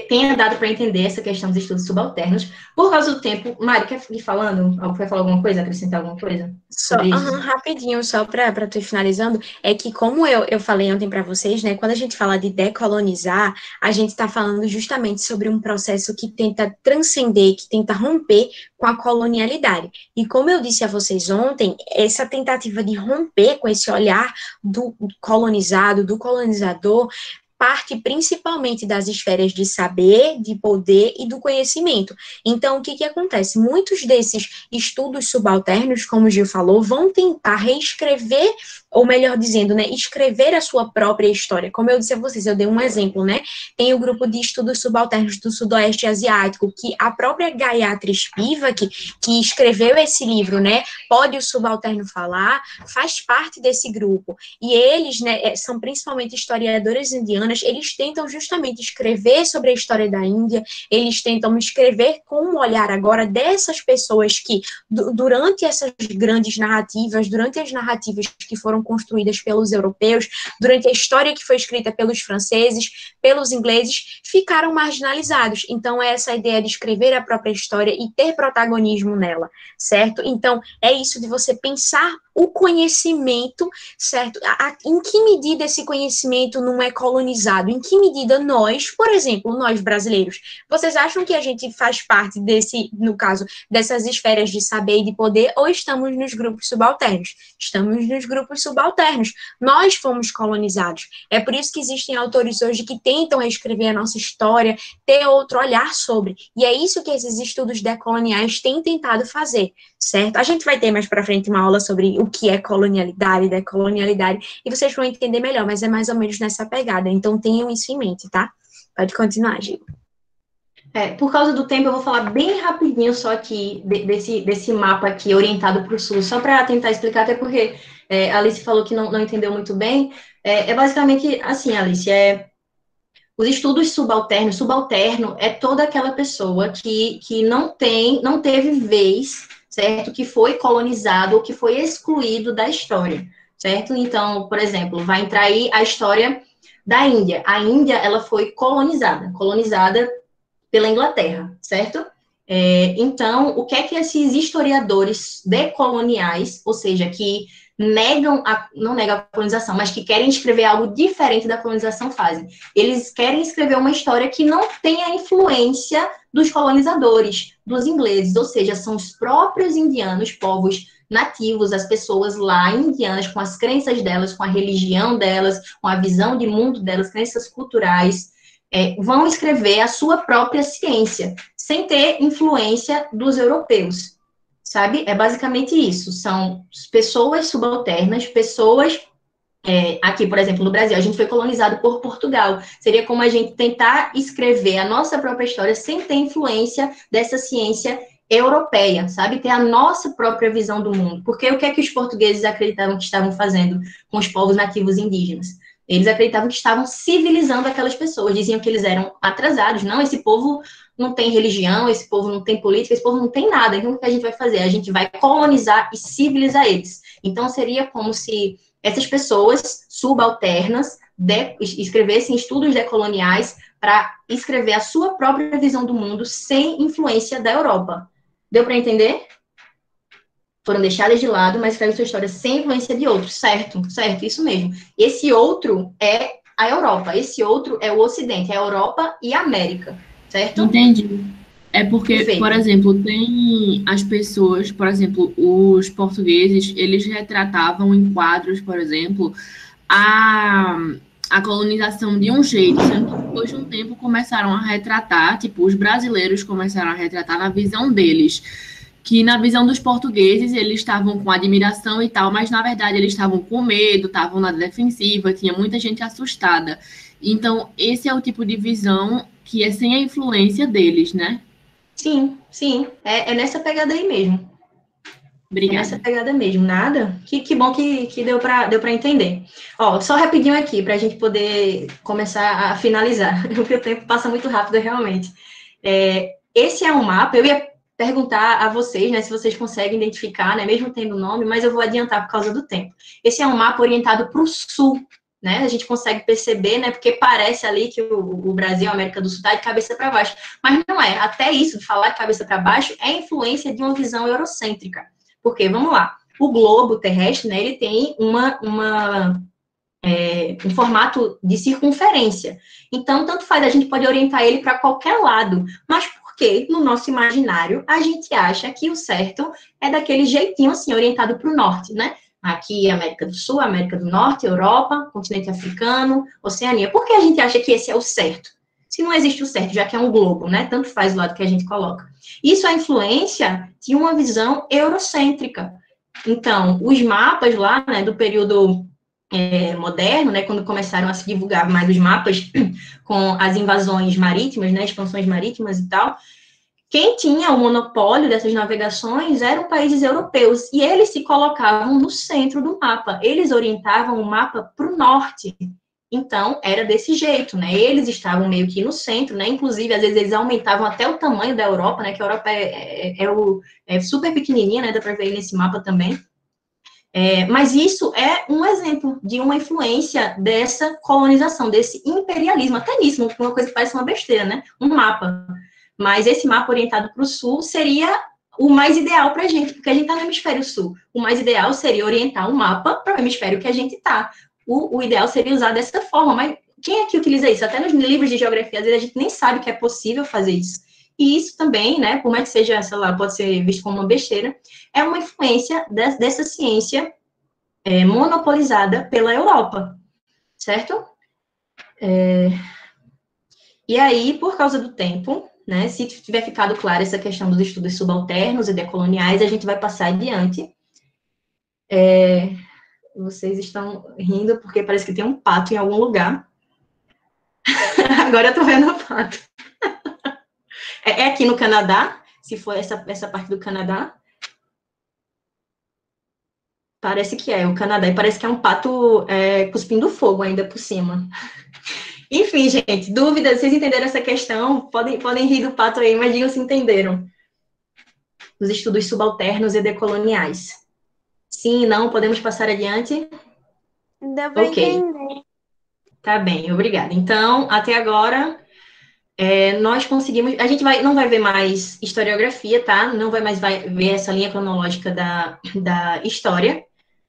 tenha dado para entender essa questão dos estudos subalternos. Por causa do tempo, Mari, quer ir falando? Quer falar alguma coisa, acrescentar alguma coisa sobre isso? Rapidinho, só para tu ir finalizando, é que como eu falei ontem para vocês, né, quando a gente fala de decolonizar, a gente está falando justamente sobre um processo que tenta transcender, que tenta romper com a colonialidade. E como eu disse a vocês ontem, essa tentativa de romper com esse olhar do colonizado, do colonizador, parte principalmente das esferas de saber, de poder e do conhecimento. Então, o que acontece? Muitos desses estudos subalternos, como o Gil falou, vão tentar reescrever, ou melhor dizendo, né, escrever a sua própria história. Como eu disse a vocês, eu dei um exemplo, né? Tem o grupo de estudos subalternos do Sudoeste Asiático, que a própria Gayatri Spivak, que escreveu esse livro, né, Pode o Subalterno Falar, faz parte desse grupo. E eles, né, são principalmente historiadores indianos. Eles tentam justamente escrever sobre a história da Índia, eles tentam escrever com um olhar agora dessas pessoas que, durante essas grandes narrativas, durante as narrativas que foram construídas pelos europeus, durante a história que foi escrita pelos franceses, pelos ingleses, ficaram marginalizados. Então, é essa ideia de escrever a própria história e ter protagonismo nela, certo? Então, é isso de você pensar o conhecimento, certo? Em que medida esse conhecimento não é colonizado? Em que medida nós, por exemplo, nós brasileiros, vocês acham que a gente faz parte desse, no caso, dessas esferas de saber e de poder, ou estamos nos grupos subalternos? Estamos nos grupos subalternos. Nós fomos colonizados. É por isso que existem autores hoje que tentam reescrever a nossa história, ter outro olhar sobre. E é isso que esses estudos decoloniais têm tentado fazer, certo? A gente vai ter mais para frente uma aula sobre o que é colonialidade, decolonialidade, e vocês vão entender melhor, mas é mais ou menos nessa pegada. Então, tenham isso em mente, tá? Pode continuar, Gil. Por causa do tempo, eu vou falar bem rapidinho só aqui desse mapa aqui, orientado para o sul, só para tentar explicar, até porque a Alice falou que não entendeu muito bem. Basicamente assim, Alice, os estudos subalternos, subalterno é toda aquela pessoa que não teve vez, certo? Que foi colonizado ou que foi excluído da história, certo? Então, por exemplo, vai entrar aí a história da Índia. A Índia, ela foi colonizada pela Inglaterra, certo? Então, o que é que esses historiadores decoloniais, ou seja, que não negam a colonização, mas que querem escrever algo diferente da colonização fazem? Eles querem escrever uma história que não tenha influência dos colonizadores, dos ingleses, ou seja, são os próprios indianos, povos nativos, as pessoas lá indianas, com as crenças delas, com a religião delas, com a visão de mundo delas, crenças culturais, vão escrever a sua própria ciência, sem ter influência dos europeus, sabe? É basicamente isso, são pessoas subalternas, pessoas... aqui, por exemplo, no Brasil, a gente foi colonizado por Portugal. Seria como a gente tentar escrever a nossa própria história sem ter influência dessa ciência europeia, sabe? Ter a nossa própria visão do mundo. Porque o que é que os portugueses acreditavam que estavam fazendo com os povos nativos indígenas? Eles acreditavam que estavam civilizando aquelas pessoas, diziam que eles eram atrasados. Não, esse povo não tem religião, esse povo não tem política, esse povo não tem nada. Então, o que a gente vai fazer? A gente vai colonizar e civilizar eles. Então, seria como se essas pessoas subalternas escrevessem estudos decoloniais para escrever a sua própria visão do mundo sem influência da Europa. Deu para entender? Foram deixadas de lado, mas escrevem sua história sem influência de outros. Certo, isso mesmo. Esse outro é a Europa, esse outro é o Ocidente, é a Europa e a América, certo? Entendi. É porque, Perfeito. por exemplo, tem as pessoas, por exemplo, os portugueses, eles retratavam em quadros, por exemplo, a colonização de um jeito, sendo que depois de um tempo começaram a retratar, tipo, os brasileiros começaram a retratar na visão deles, que na visão dos portugueses eles estavam com admiração e tal, mas na verdade eles estavam com medo, estavam na defensiva, tinha muita gente assustada. Então, esse é o tipo de visão que é sem a influência deles, né? Sim. É nessa pegada aí mesmo. Obrigada. É nessa pegada mesmo. Nada? Que bom que deu para entender. Ó, só rapidinho aqui, para a gente poder começar a finalizar, porque o tempo passa muito rápido, realmente. Esse é um mapa, eu ia perguntar a vocês, né, se vocês conseguem identificar, né, mesmo tendo nome, mas eu vou adiantar por causa do tempo. Esse é um mapa orientado para o sul, né, a gente consegue perceber, né, porque parece ali que o Brasil, a América do Sul, está de cabeça para baixo, mas não é. Até isso, de falar de cabeça para baixo, é influência de uma visão eurocêntrica. Porque, vamos lá, o globo terrestre, né, ele tem um formato de circunferência. Então, tanto faz, a gente pode orientar ele para qualquer lado, mas porque no nosso imaginário a gente acha que o certo é daquele jeitinho assim, orientado para o norte, né? Aqui, América do Sul, América do Norte, Europa, continente africano, Oceania. Por que a gente acha que esse é o certo? Se não existe o certo, já que é um globo, né? Tanto faz o lado que a gente coloca. Isso é influência de uma visão eurocêntrica. Então, os mapas lá, né, do período moderno, né, quando começaram a se divulgar mais os mapas com as invasões marítimas, né, expansões marítimas e tal, quem tinha o monopólio dessas navegações eram países europeus, e eles se colocavam no centro do mapa, eles orientavam o mapa para o norte. Então, era desse jeito, né? Eles estavam meio que no centro, né? Inclusive, às vezes, eles aumentavam até o tamanho da Europa, né? Que a Europa é super pequenininha, né? Dá para ver nesse mapa também. Mas isso é um exemplo de uma influência dessa colonização, desse imperialismo, até nisso, uma coisa que parece uma besteira, né? Um mapa. Mas esse mapa orientado para o sul seria o mais ideal para a gente, porque a gente está no hemisfério sul. O mais ideal seria orientar um mapa para o hemisfério que a gente está. O ideal seria usar dessa forma, mas quem é que utiliza isso? Até nos livros de geografia, às vezes a gente nem sabe que é possível fazer isso. E isso também, né, por mais que seja, sei lá, pode ser visto como uma besteira, é uma influência dessa ciência monopolizada pela Europa, certo? E aí, por causa do tempo, né, se tiver ficado clara essa questão dos estudos subalternos e decoloniais, a gente vai passar adiante. Vocês estão rindo porque parece que tem um pato em algum lugar. Agora eu tô vendo o pato. É aqui no Canadá, se for essa parte do Canadá. Parece que é o Canadá, e parece que é um pato cuspindo fogo ainda por cima. Enfim, gente, dúvidas, vocês entenderam essa questão? Podem rir do pato aí, mas digam se entenderam. Os estudos subalternos e decoloniais. Sim, não, podemos passar adiante? Deu para entender. Tá bem, obrigada. Então, até agora, nós conseguimos, a gente não vai ver mais historiografia, tá? Não vai mais ver essa linha cronológica da história.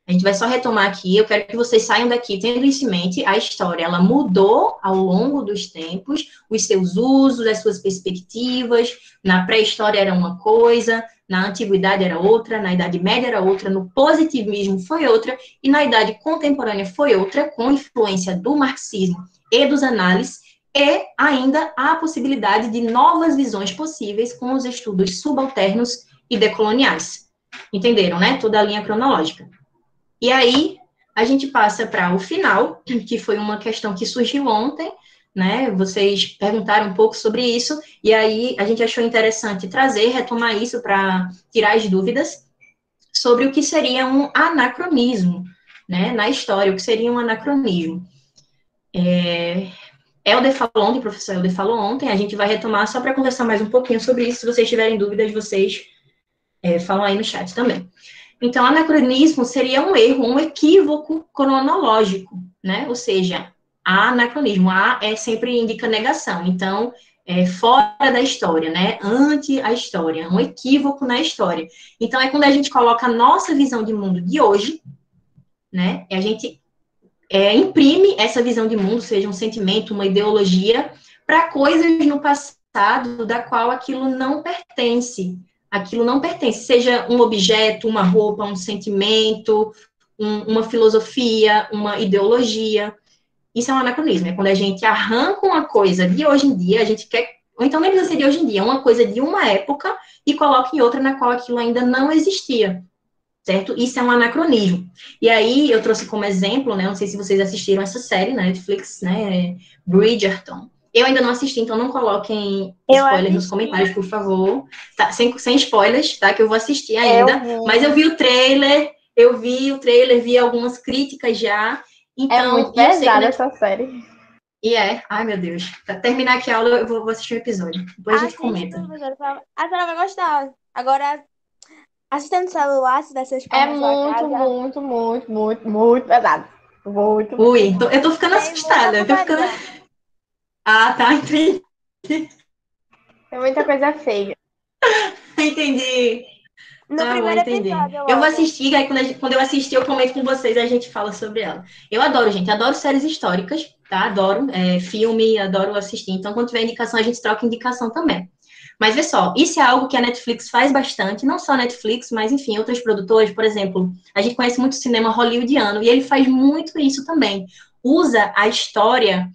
A gente vai só retomar aqui. Eu quero que vocês saiam daqui tendo isso em mente. A história, ela mudou ao longo dos tempos, os seus usos, as suas perspectivas. Na pré-história era uma coisa, na antiguidade era outra, na Idade Média era outra, no positivismo foi outra, e na Idade Contemporânea foi outra, com influência do marxismo e dos análises, e ainda há a possibilidade de novas visões possíveis com os estudos subalternos e decoloniais. Entenderam, né? Toda a linha cronológica. E aí, a gente passa para o final, que foi uma questão que surgiu ontem, né? Vocês perguntaram um pouco sobre isso, e aí a gente achou interessante retomar isso para tirar as dúvidas sobre o que seria um anacronismo, né? Na história, o que seria um anacronismo. Helder falou ontem, o professor Helder falou ontem, a gente vai retomar só para conversar mais um pouquinho sobre isso. Se vocês tiverem dúvidas, vocês falam aí no chat também. Então, anacronismo seria um erro, um equívoco cronológico, né? Ou seja, anacronismo, sempre indica negação. Então, fora da história, né? Ante a história, um equívoco na história. Então, é quando a gente coloca a nossa visão de mundo de hoje, né? A gente imprime essa visão de mundo, seja um sentimento, uma ideologia, para coisas no passado da qual aquilo não pertence. Aquilo não pertence, seja um objeto, uma roupa, um sentimento, uma filosofia, uma ideologia. Isso é um anacronismo, é quando a gente arranca uma coisa de hoje em dia, a gente quer, ou então nem precisa ser de hoje em dia, uma coisa de uma época e coloca em outra na qual aquilo ainda não existia, certo? Isso é um anacronismo. E aí, eu trouxe como exemplo, né, não sei se vocês assistiram essa série na Netflix, né, Bridgerton. Eu ainda não assisti, então não coloquem spoilers nos comentários, por favor. Tá, sem spoilers, tá? Que eu vou assistir ainda. Mas eu vi o trailer, vi algumas críticas já. Então, é muito pesada essa série. E ai meu Deus. Pra terminar aqui a aula, eu vou assistir o episódio. Depois a gente comenta. A senhora vai gostar. Agora, assistindo no celular, se der seus É muito pesado. Muito. Ui, eu tô ficando assustada. Ah, tá, entendi. Tem muita coisa feia. Entendi. No primeiro episódio. Eu vou assistir, aí quando eu assistir, eu comento com vocês, a gente fala sobre ela. Eu adoro, gente, adoro séries históricas, tá? Adoro filme, adoro assistir. Então, quando tiver indicação, a gente troca indicação também. Mas vê só, isso é algo que a Netflix faz bastante, não só a Netflix, mas, enfim, outros produtores, por exemplo, a gente conhece muito cinema hollywoodiano, e ele faz muito isso também. Usa a história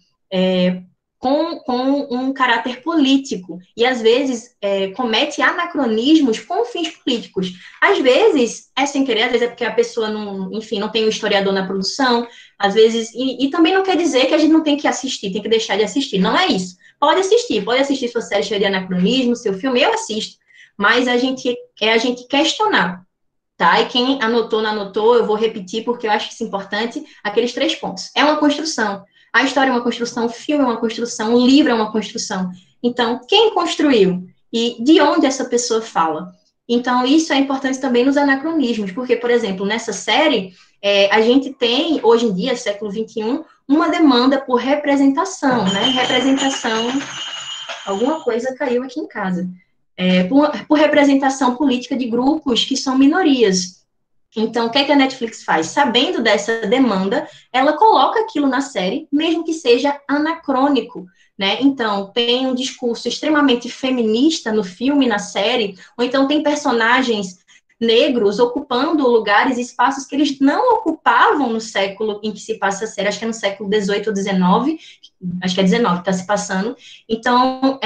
com um caráter político, e às vezes comete anacronismos com fins políticos. Às vezes é sem querer, às vezes é porque a pessoa não tem um historiador na produção, às vezes, e também não quer dizer que a gente não tem que assistir, tem que deixar de assistir, não é isso. Pode assistir sua série cheia de anacronismo, seu filme, eu assisto, mas a gente questionar, tá? E quem anotou, não anotou, eu vou repetir porque eu acho isso importante, aqueles 3 pontos. É uma construção. A história é uma construção, o filme é uma construção, o livro é uma construção. Então, quem construiu? E de onde essa pessoa fala? Então, isso é importante também nos anacronismos, porque, por exemplo, nessa série, a gente tem, hoje em dia, século XXI, uma demanda por representação, né? Representação, alguma coisa caiu aqui em casa. Por representação política de grupos que são minorias. Então, o que a Netflix faz? Sabendo dessa demanda, ela coloca aquilo na série, mesmo que seja anacrônico, né? Então, tem um discurso extremamente feminista no filme, na série, ou então tem personagens negros ocupando lugares, espaços que eles não ocupavam no século em que se passa a série, acho que é no século XVIII ou XIX, acho que é XIX que está se passando. Então,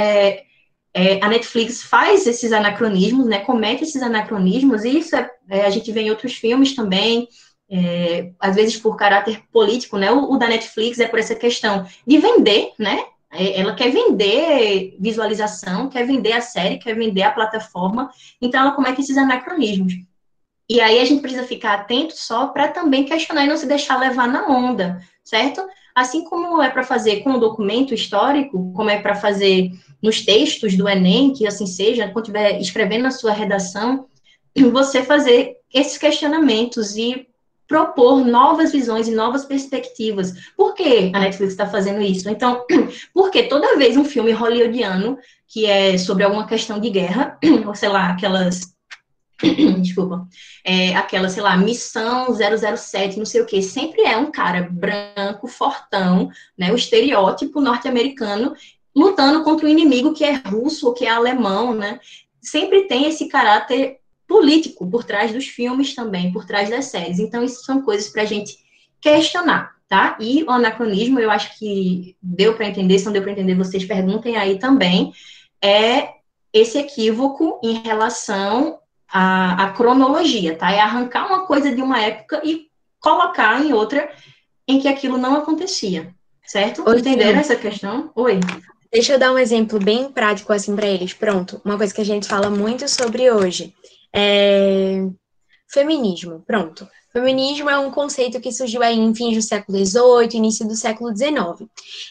a Netflix faz esses anacronismos, né, comete esses anacronismos, e isso a gente vê em outros filmes também, às vezes por caráter político, né, o da Netflix é por essa questão de vender, né, ela quer vender visualização, quer vender a série, quer vender a plataforma, então ela comete esses anacronismos. E aí a gente precisa ficar atento só para também questionar e não se deixar levar na onda, certo? Assim como é para fazer com o documento histórico, como é para fazer nos textos do Enem, que assim seja, quando estiver escrevendo a sua redação, você fazer esses questionamentos e propor novas visões e novas perspectivas. Por que a Netflix está fazendo isso? Então, porque toda vez um filme hollywoodiano que é sobre alguma questão de guerra, ou sei lá, desculpa, aquela, sei lá, missão 007, não sei o quê, sempre é um cara branco, fortão, né, o estereótipo norte-americano, lutando contra um inimigo que é russo ou que é alemão, né, sempre tem esse caráter político por trás dos filmes também, por trás das séries. Então, isso são coisas para a gente questionar, tá? E o anacronismo, eu acho que deu para entender, se não deu para entender, vocês perguntem aí também, é esse equívoco em relação à cronologia, tá? É arrancar uma coisa de uma época e colocar em outra em que aquilo não acontecia, certo? Oi, Entenderam Fernanda. essa questão? Oi. Deixa eu dar um exemplo bem prático assim para eles. Pronto, uma coisa que a gente fala muito sobre hoje é feminismo. Pronto. Feminismo é um conceito que surgiu aí em fins do século XVIII, início do século XIX.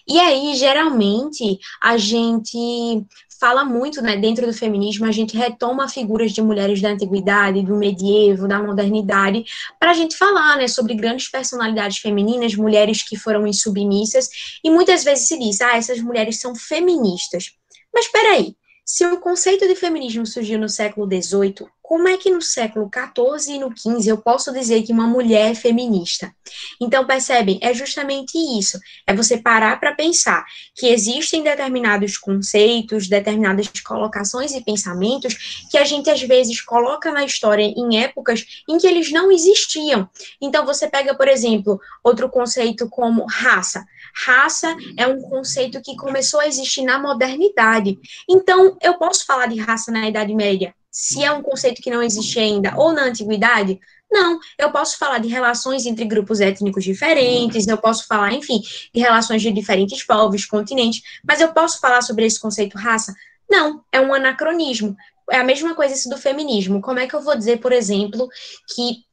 E aí, geralmente, a gente fala muito, né, dentro do feminismo, a gente retoma figuras de mulheres da antiguidade, do medievo, da modernidade, para a gente falar, né, sobre grandes personalidades femininas, mulheres que foram insubmissas, e muitas vezes se diz, essas mulheres são feministas. Mas espera aí, se o conceito de feminismo surgiu no século XVIII, como é que no século XIV e no XV eu posso dizer que uma mulher é feminista? Então, percebem, é justamente isso. É você parar para pensar que existem determinados conceitos, determinadas colocações e pensamentos que a gente, às vezes, coloca na história em épocas em que eles não existiam. Então, você pega, por exemplo, outro conceito como raça. Raça é um conceito que começou a existir na modernidade. Então, eu posso falar de raça na Idade Média, se é um conceito que não existe ainda, ou na Antiguidade? Não, eu posso falar de relações entre grupos étnicos diferentes, eu posso falar, enfim, de relações de diferentes povos, continentes, mas eu posso falar sobre esse conceito raça? Não, é um anacronismo. É a mesma coisa isso do feminismo. Como é que eu vou dizer, por exemplo, que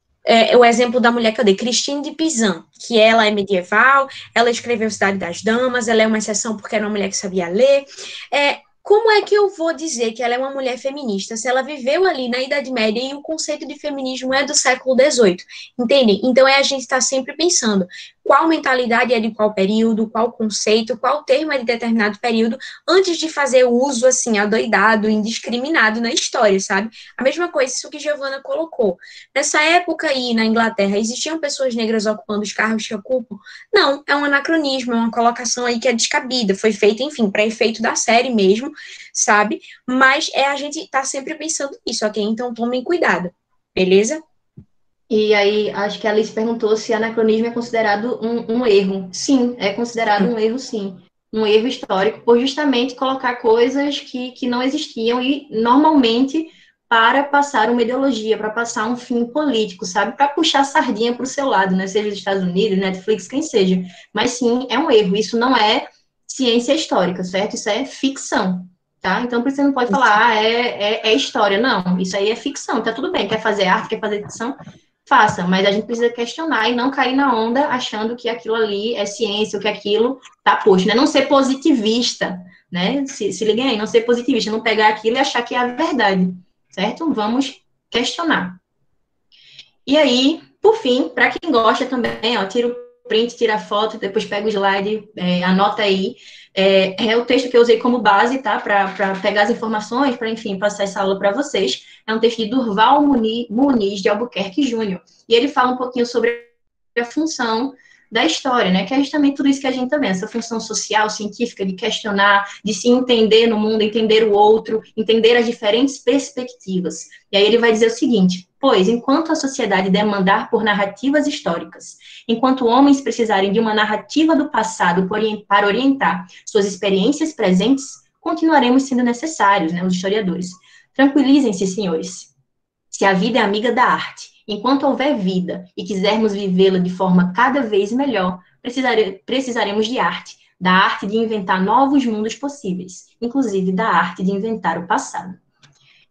o exemplo da mulher que eu dei, Christine de Pizan, que ela é medieval, ela escreveu Cidade das Damas, ela é uma exceção porque era uma mulher que sabia ler. Como é que eu vou dizer que ela é uma mulher feminista se ela viveu ali na Idade Média e o conceito de feminismo é do século XVIII? Entende? Então, a gente está sempre pensando qual mentalidade é de qual período, qual conceito, qual termo é de determinado período, antes de fazer o uso, assim, adoidado, indiscriminado na história, sabe? A mesma coisa, isso que Giovana colocou. Nessa época aí, na Inglaterra, existiam pessoas negras ocupando os cargos que ocupam? Não, é um anacronismo, é uma colocação aí que é descabida, foi feita, enfim, para efeito da série mesmo, sabe? Mas a gente tá sempre pensando nisso, ok? Então tomem cuidado, beleza? E aí, acho que a Alice perguntou se anacronismo é considerado um erro. Sim, é considerado um erro, sim. Um erro histórico, por justamente colocar coisas que não existiam e, normalmente, para passar uma ideologia, para passar um fim político, sabe? Para puxar a sardinha para o seu lado, né? Seja os Estados Unidos, Netflix, quem seja. Mas, sim, é um erro. Isso não é ciência histórica, certo? Isso é ficção, tá? Então, você não pode falar, é história. Não, isso aí é ficção. Tá tudo bem, quer fazer arte, quer fazer ficção, faça, mas a gente precisa questionar e não cair na onda achando que aquilo ali é ciência, ou que aquilo tá posto, né? Não ser positivista, né? Se liguem aí, não ser positivista, não pegar aquilo e achar que é a verdade, certo? Vamos questionar. E aí, por fim, para quem gosta também, ó, tira o print, tira a foto, depois pega o slide, anota aí. É o texto que eu usei como base, tá? Para pegar as informações, para, enfim, passar essa aula para vocês. É um texto de Durval Muniz de Albuquerque Júnior. E ele fala um pouquinho sobre a função da história, né? Que é justamente tudo isso que a gente tá vendo, essa função social, científica, de questionar, de se entender no mundo, entender o outro, entender as diferentes perspectivas. E aí ele vai dizer o seguinte: pois, enquanto a sociedade demandar por narrativas históricas, enquanto homens precisarem de uma narrativa do passado para orientar suas experiências presentes, continuaremos sendo necessários, né, os historiadores. Tranquilizem-se, senhores. Se a vida é amiga da arte, enquanto houver vida e quisermos vivê-la de forma cada vez melhor, precisaremos de arte, da arte de inventar novos mundos possíveis, inclusive da arte de inventar o passado.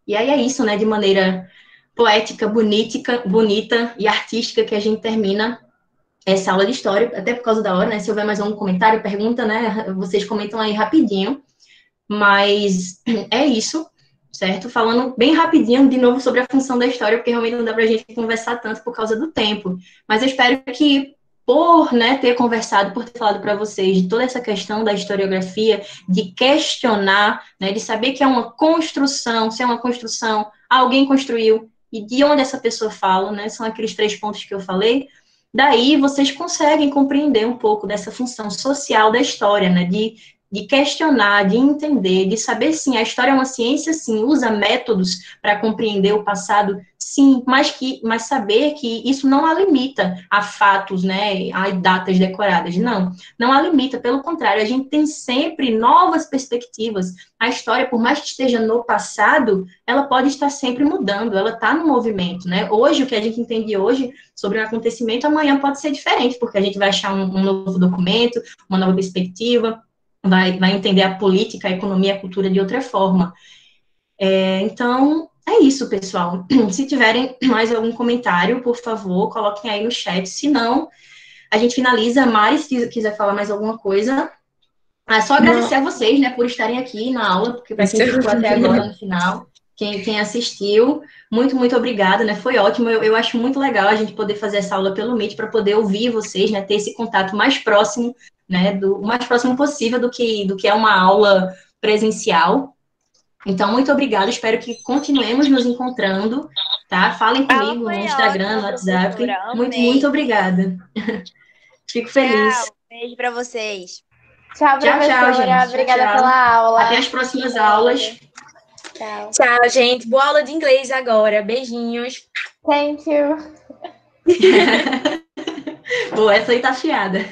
E aí é isso, né, de maneira poética, bonita e artística que a gente termina essa aula de história, até por causa da hora, né? Se houver mais algum comentário, pergunta, né? Vocês comentam aí rapidinho. Mas é isso, certo? Falando bem rapidinho, de novo, sobre a função da história, porque realmente não dá pra gente conversar tanto por causa do tempo. Mas eu espero que, por, né, ter conversado, por ter falado para vocês de toda essa questão da historiografia, de questionar, né, de saber que é uma construção, se é uma construção, alguém construiu, e de onde essa pessoa fala, né, são aqueles 3 pontos que eu falei, daí vocês conseguem compreender um pouco dessa função social da história, né, de questionar, de entender, de saber, sim, a história é uma ciência, sim, usa métodos para compreender o passado, sim, mas saber que isso não a limita a fatos, né, a datas decoradas, não a limita, pelo contrário, a gente tem sempre novas perspectivas. A história, por mais que esteja no passado, ela pode estar sempre mudando, ela está no movimento, né? Hoje, o que a gente entende hoje sobre um acontecimento, amanhã pode ser diferente, porque a gente vai achar um novo documento, uma nova perspectiva, vai entender a política, a economia, a cultura de outra forma. Então, é isso, pessoal. Se tiverem mais algum comentário, por favor, coloquem aí no chat. Se não, a gente finaliza. Mari, se quiser falar mais alguma coisa. Só agradecer a vocês, né, por estarem aqui na aula, porque para quem ficou até agora no final, quem assistiu, muito, muito obrigada, né, foi ótimo. Eu acho muito legal a gente poder fazer essa aula pelo Meet, para poder ouvir vocês, né, ter esse contato mais próximo, né, o mais próximo possível do que é uma aula presencial. Então, muito obrigada, espero que continuemos nos encontrando, tá? Falem comigo no Instagram, no WhatsApp. Muito, muito obrigada. Fico feliz. Tchau, beijo para vocês. Tchau, professora. Gente. Obrigada Tchau. pela aula. Até as próximas aulas. Tchau. Tchau, gente. Boa aula de inglês agora. Beijinhos. Thank you. Boa, essa aí tá afiada.